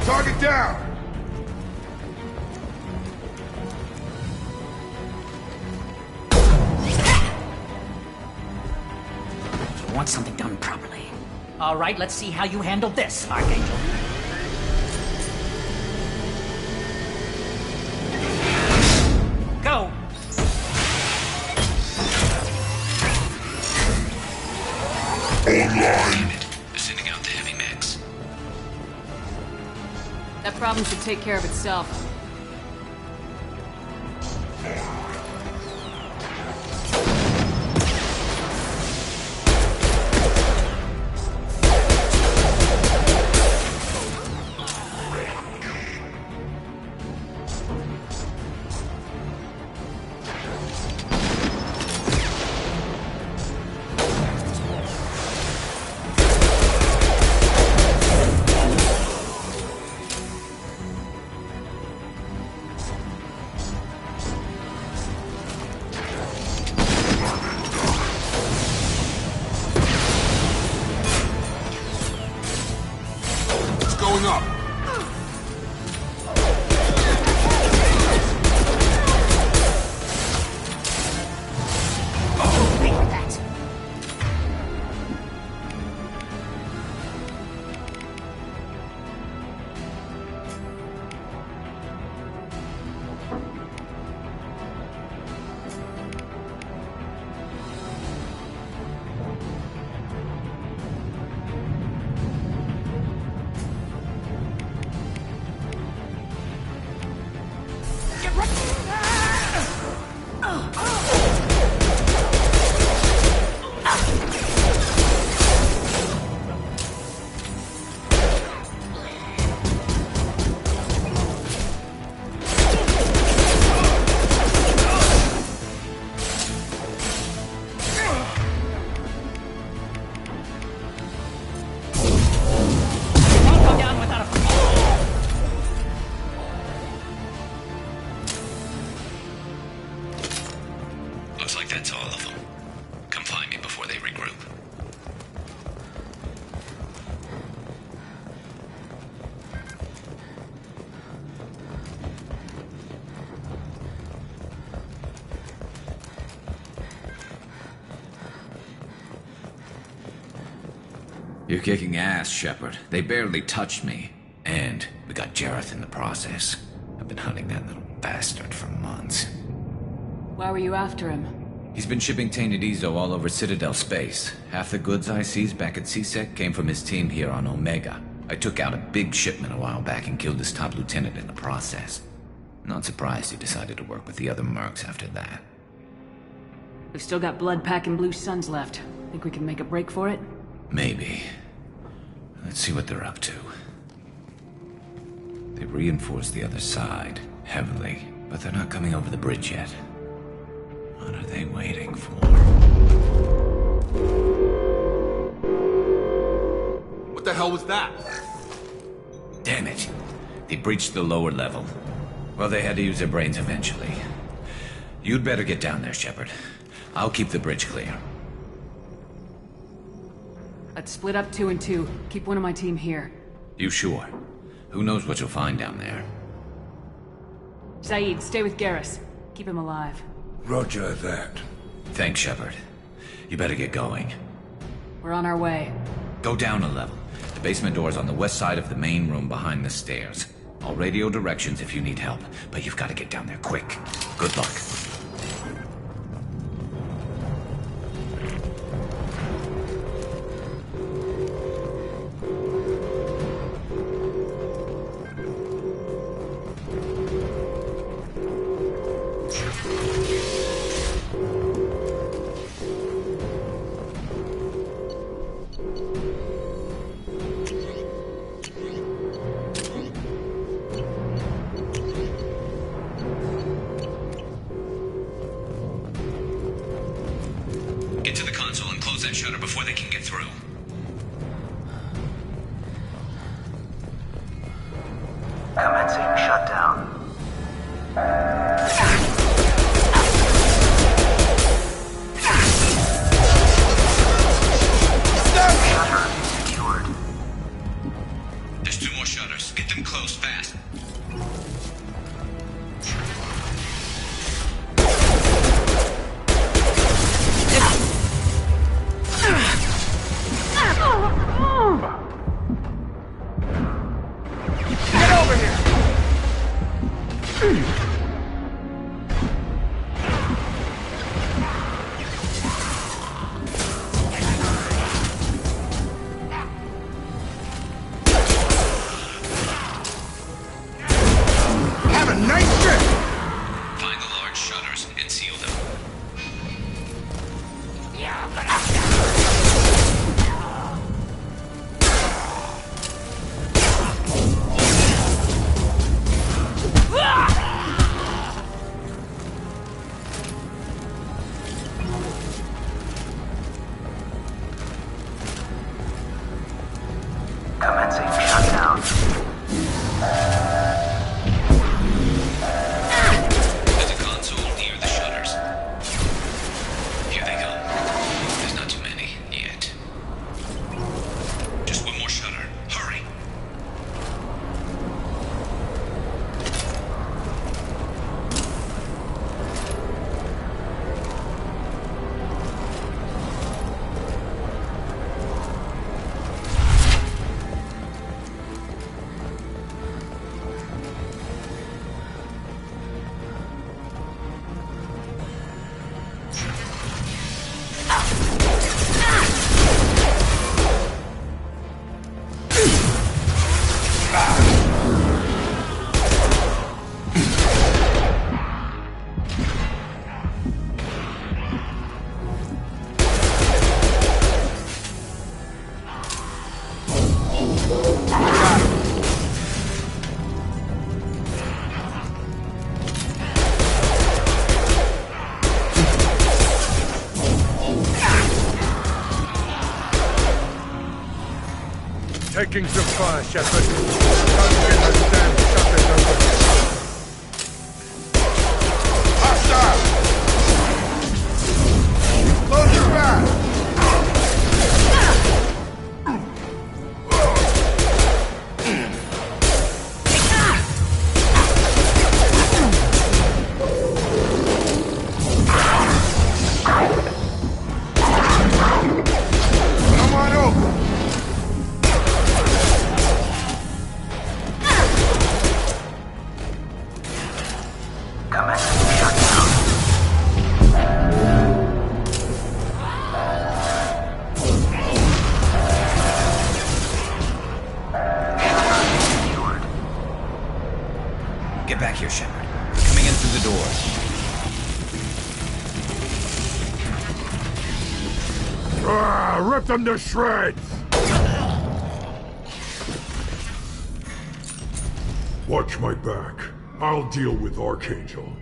Target down! You want something done properly. All right, let's see how you handle this, Archangel. Go! Online! Sending out the heavy mix. That problem should take care of itself. going up! Looks like that's all of them. Come find me before they regroup. You're kicking ass, Shepard. They barely touched me. And we got Jareth in the process. I've been hunting that little bastard for months. Why were you after him? He's been shipping tainted Ezo all over Citadel space. Half the goods I seized back at CSEC came from his team here on Omega. I took out a big shipment a while back and killed his top lieutenant in the process. Not surprised he decided to work with the other mercs after that. We've still got blood packing Blue Suns left. Think we can make a break for it? Maybe. Let's see what they're up to. They reinforced the other side, heavily, but they're not coming over the bridge yet. What are they waiting for? What the hell was that? Damn it. They breached the lower level. Well, they had to use their brains eventually. You'd better get down there, Shepard. I'll keep the bridge clear. Let's split up 2 and 2. Keep one of my team here. You sure? Who knows what you'll find down there? Saeed, stay with Garrus. Keep him alive. Roger that. Thanks, Shepard. You better get going. We're on our way. Go down a level. The basement door's on the west side of the main room behind the stairs. I'll radio directions if you need help, but you've got to get down there quick. Good luck. Get to the console and close that shutter before they can get through. Commencing shutdown. Shutter secured. There's 2 more shutters. Get them closed fast. Get over here! Have a nice trip! Find the large shutters and seal them. Making some fire, Shepard. Don't get those damn shutters open. Hostile! Close your back! Get back here, Shepard. We're coming in through the doors. Rip them to shreds! Watch my back. I'll deal with Archangel.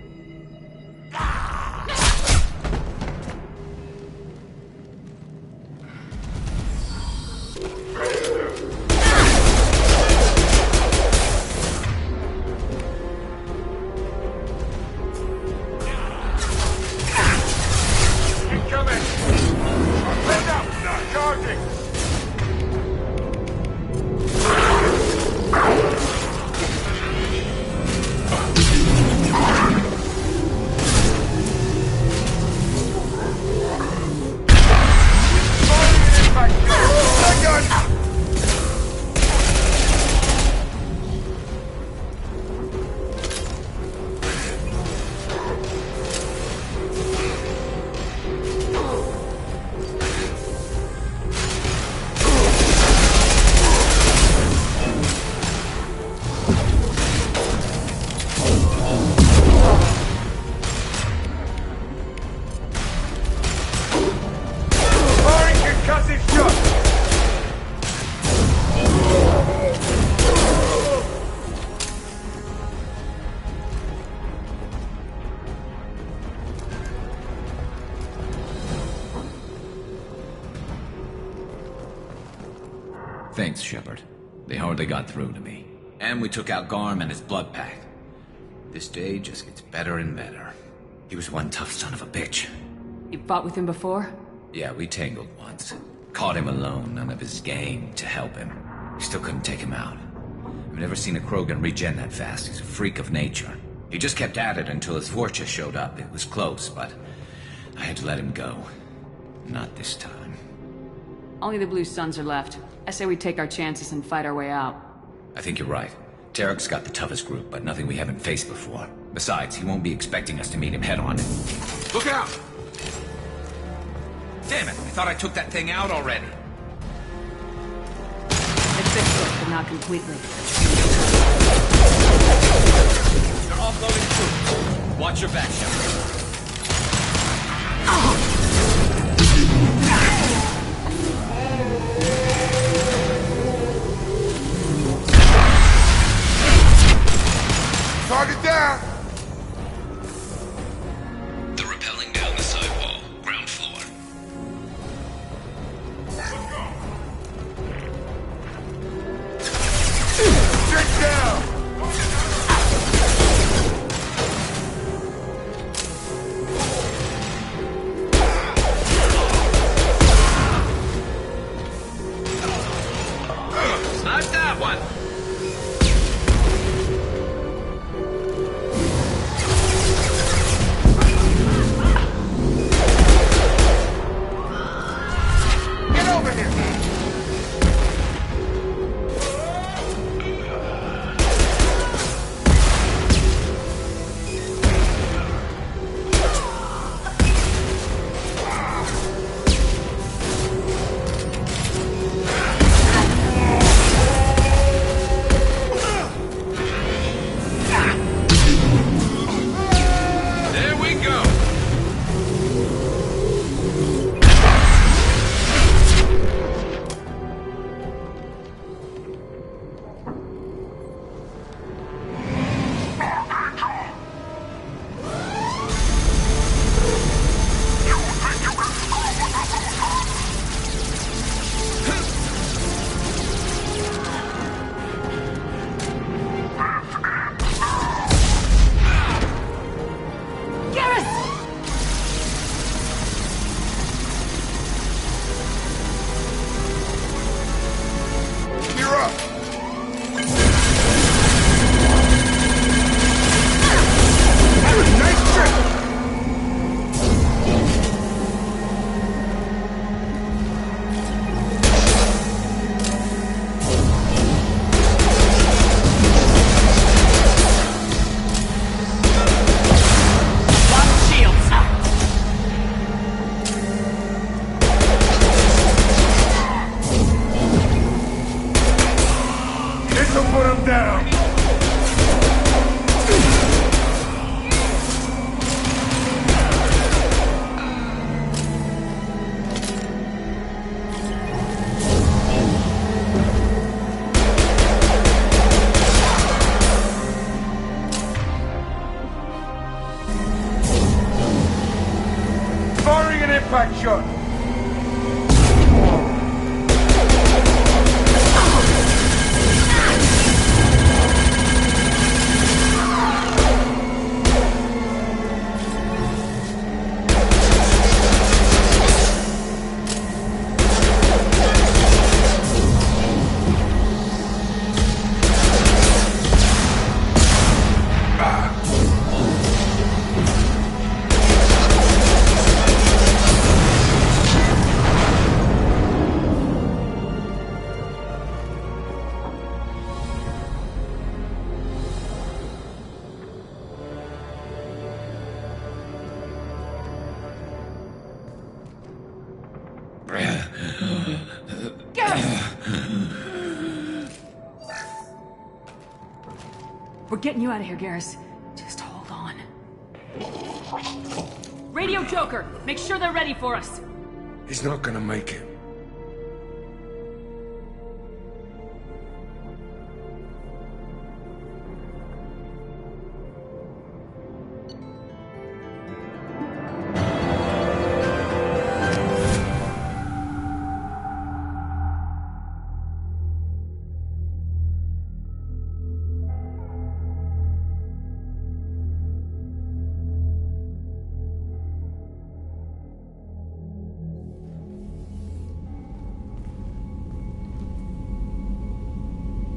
Thanks, Shepard. They hardly got through to me. And we took out Garm and his blood pack. This day just gets better and better. He was one tough son of a bitch. You fought with him before? Yeah, we tangled once. Caught him alone, none of his gang to help him. We still couldn't take him out. I've never seen a Krogan regen that fast. He's a freak of nature. He just kept at it until his Vorcha showed up. It was close, but I had to let him go. Not this time. Only the Blue Suns are left. I say we take our chances and fight our way out. I think you're right. Tarek's got the toughest group, but nothing we haven't faced before. Besides, he won't be expecting us to meet him head-on. Look out! Damn it! I thought I took that thing out already. It fixed it, but not completely. They're offloading troops. Watch your back, Shepard. Target down! They're rappelling down the sidewall, ground floor. Let's go! Check down! Not that one! Over here! him down! Firing an impact shot! We're getting you out of here, Garrus. Just hold on. Radio Joker! Make sure they're ready for us! He's not gonna make it.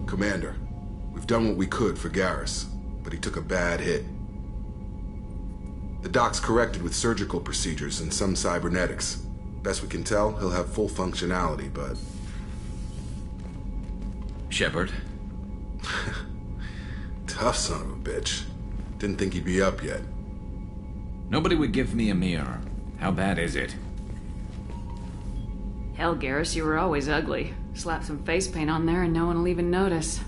Commander, we've done what we could for Garrus, but he took a bad hit. The doc's corrected with surgical procedures and some cybernetics. Best we can tell, he'll have full functionality, but... Shepard? Tough son of a bitch. Didn't think he'd be up yet. Nobody would give me a mirror. How bad is it? Hell, Garrus, you were always ugly. Slap some face paint on there and no one will even notice.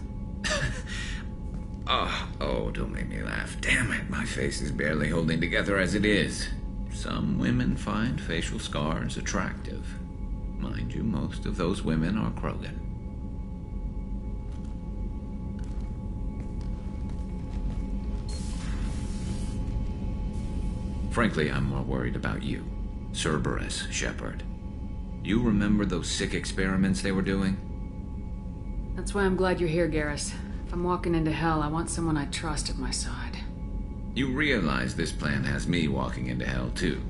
Oh, don't make me laugh. Damn it, my face is barely holding together as it is. Some women find facial scars attractive. Mind you, most of those women are Krogan. Frankly, I'm more worried about you. Cerberus, Shepard. You remember those sick experiments they were doing? That's why I'm glad you're here, Garrus. If I'm walking into hell, I want someone I trust at my side. You realize this plan has me walking into hell, too.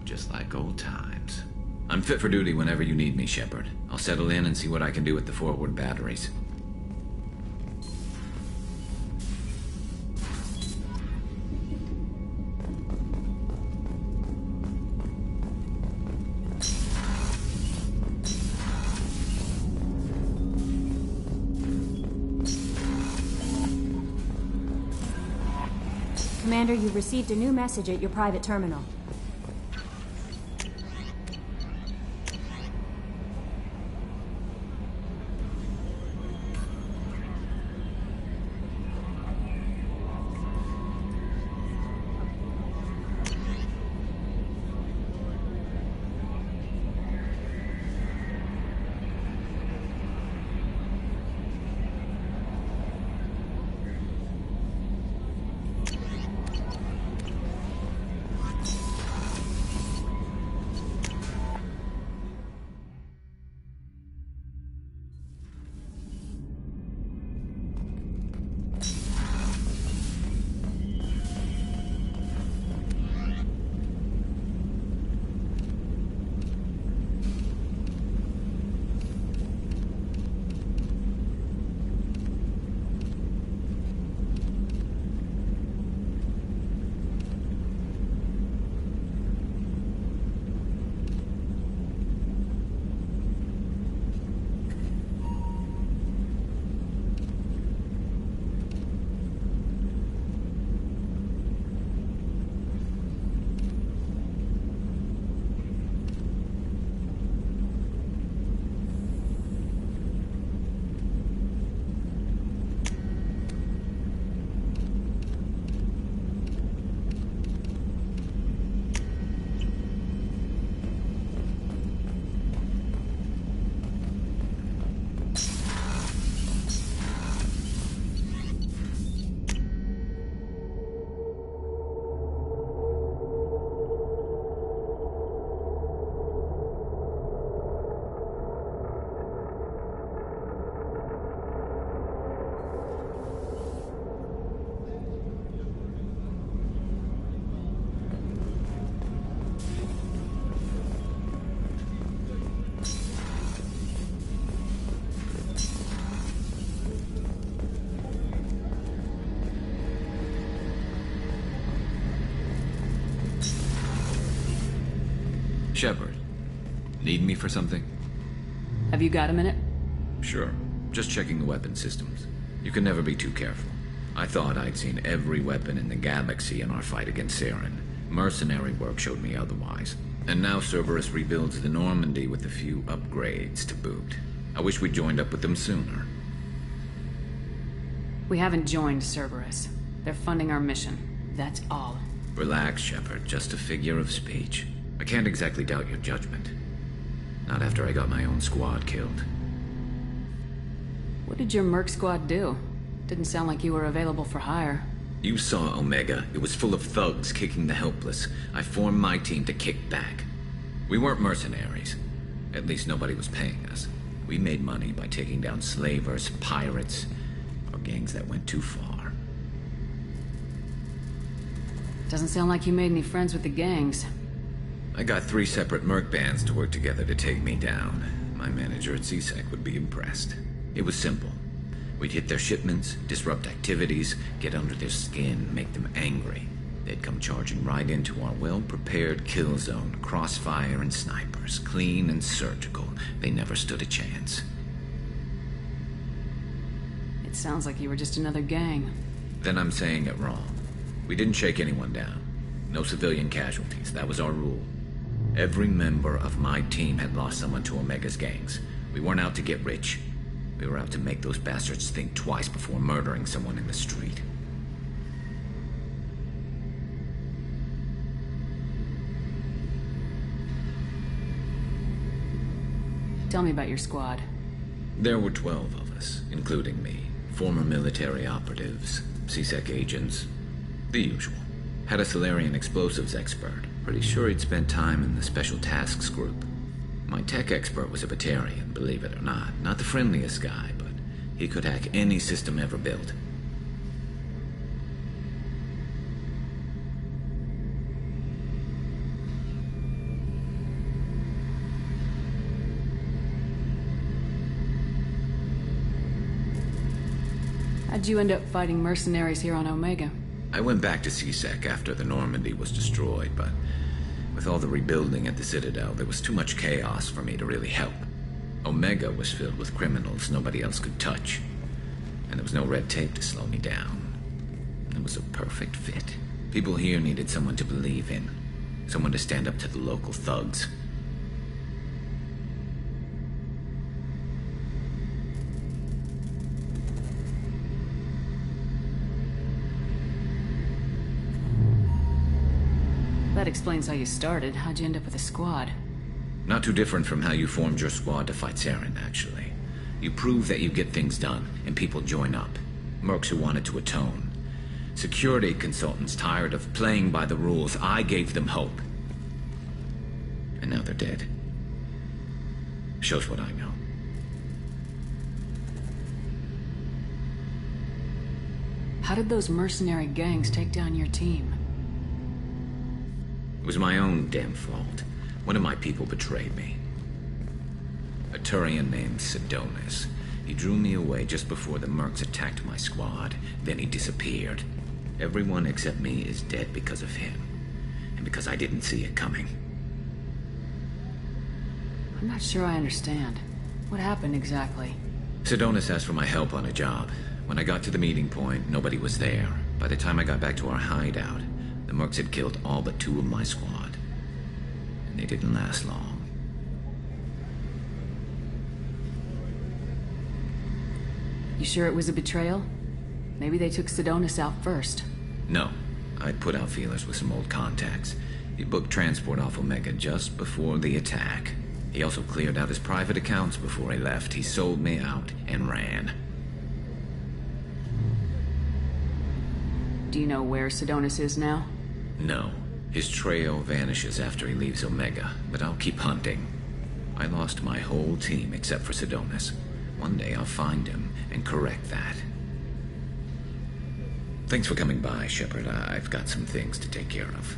Just like old times. I'm fit for duty whenever you need me, Shepard. I'll settle in and see what I can do with the forward batteries. Commander, you received a new message at your private terminal. Shepard, need me for something? Have you got a minute? Sure. Just checking the weapon systems. You can never be too careful. I thought I'd seen every weapon in the galaxy in our fight against Saren. Mercenary work showed me otherwise. And now Cerberus rebuilds the Normandy with a few upgrades to boot. I wish we'd joined up with them sooner. We haven't joined Cerberus. They're funding our mission. That's all. Relax, Shepard. Just a figure of speech. I can't exactly doubt your judgment. Not after I got my own squad killed. What did your merc squad do? Didn't sound like you were available for hire. You saw Omega. It was full of thugs kicking the helpless. I formed my team to kick back. We weren't mercenaries. At least nobody was paying us. We made money by taking down slavers, pirates, or gangs that went too far. Doesn't sound like you made any friends with the gangs. I got 3 separate merc bands to work together to take me down. My manager at CSEC would be impressed. It was simple. We'd hit their shipments, disrupt activities, get under their skin, make them angry. They'd come charging right into our well-prepared kill zone, crossfire and snipers, clean and surgical. They never stood a chance. It sounds like you were just another gang. Then I'm saying it wrong. We didn't shake anyone down. No civilian casualties. That was our rule. Every member of my team had lost someone to Omega's gangs. We weren't out to get rich. We were out to make those bastards think twice before murdering someone in the street. Tell me about your squad. There were 12 of us, including me. Former military operatives, CSEC agents, the usual. Had a Solarian explosives expert. Pretty sure he'd spent time in the Special Tasks Group. My tech expert was a Batarian, believe it or not. Not the friendliest guy, but he could hack any system ever built. How'd you end up fighting mercenaries here on Omega? I went back to CSEC after the Normandy was destroyed, but with all the rebuilding at the Citadel, there was too much chaos for me to really help. Omega was filled with criminals nobody else could touch, and there was no red tape to slow me down. It was a perfect fit. People here needed someone to believe in, someone to stand up to the local thugs. That explains how you started. How'd you end up with a squad? Not too different from how you formed your squad to fight Saren, actually. You prove that you get things done, and people join up. Mercs who wanted to atone. Security consultants tired of playing by the rules. I gave them hope. And now they're dead. Shows what I know. How did those mercenary gangs take down your team? It was my own damn fault. One of my people betrayed me. A Turian named Sidonis. He drew me away just before the mercs attacked my squad. Then he disappeared. Everyone except me is dead because of him. And because I didn't see it coming. I'm not sure I understand. What happened exactly? Sidonis asked for my help on a job. When I got to the meeting point, nobody was there. By the time I got back to our hideout, the mercs had killed all but 2 of my squad. And they didn't last long. You sure it was a betrayal? Maybe they took Sidonis out first. No. I'd put out feelers with some old contacts. He booked transport off Omega just before the attack. He also cleared out his private accounts before he left. He sold me out and ran. Do you know where Sidonis is now? No. His trail vanishes after he leaves Omega, but I'll keep hunting. I lost my whole team except for Sidonis. One day I'll find him and correct that. Thanks for coming by, Shepard. I've got some things to take care of.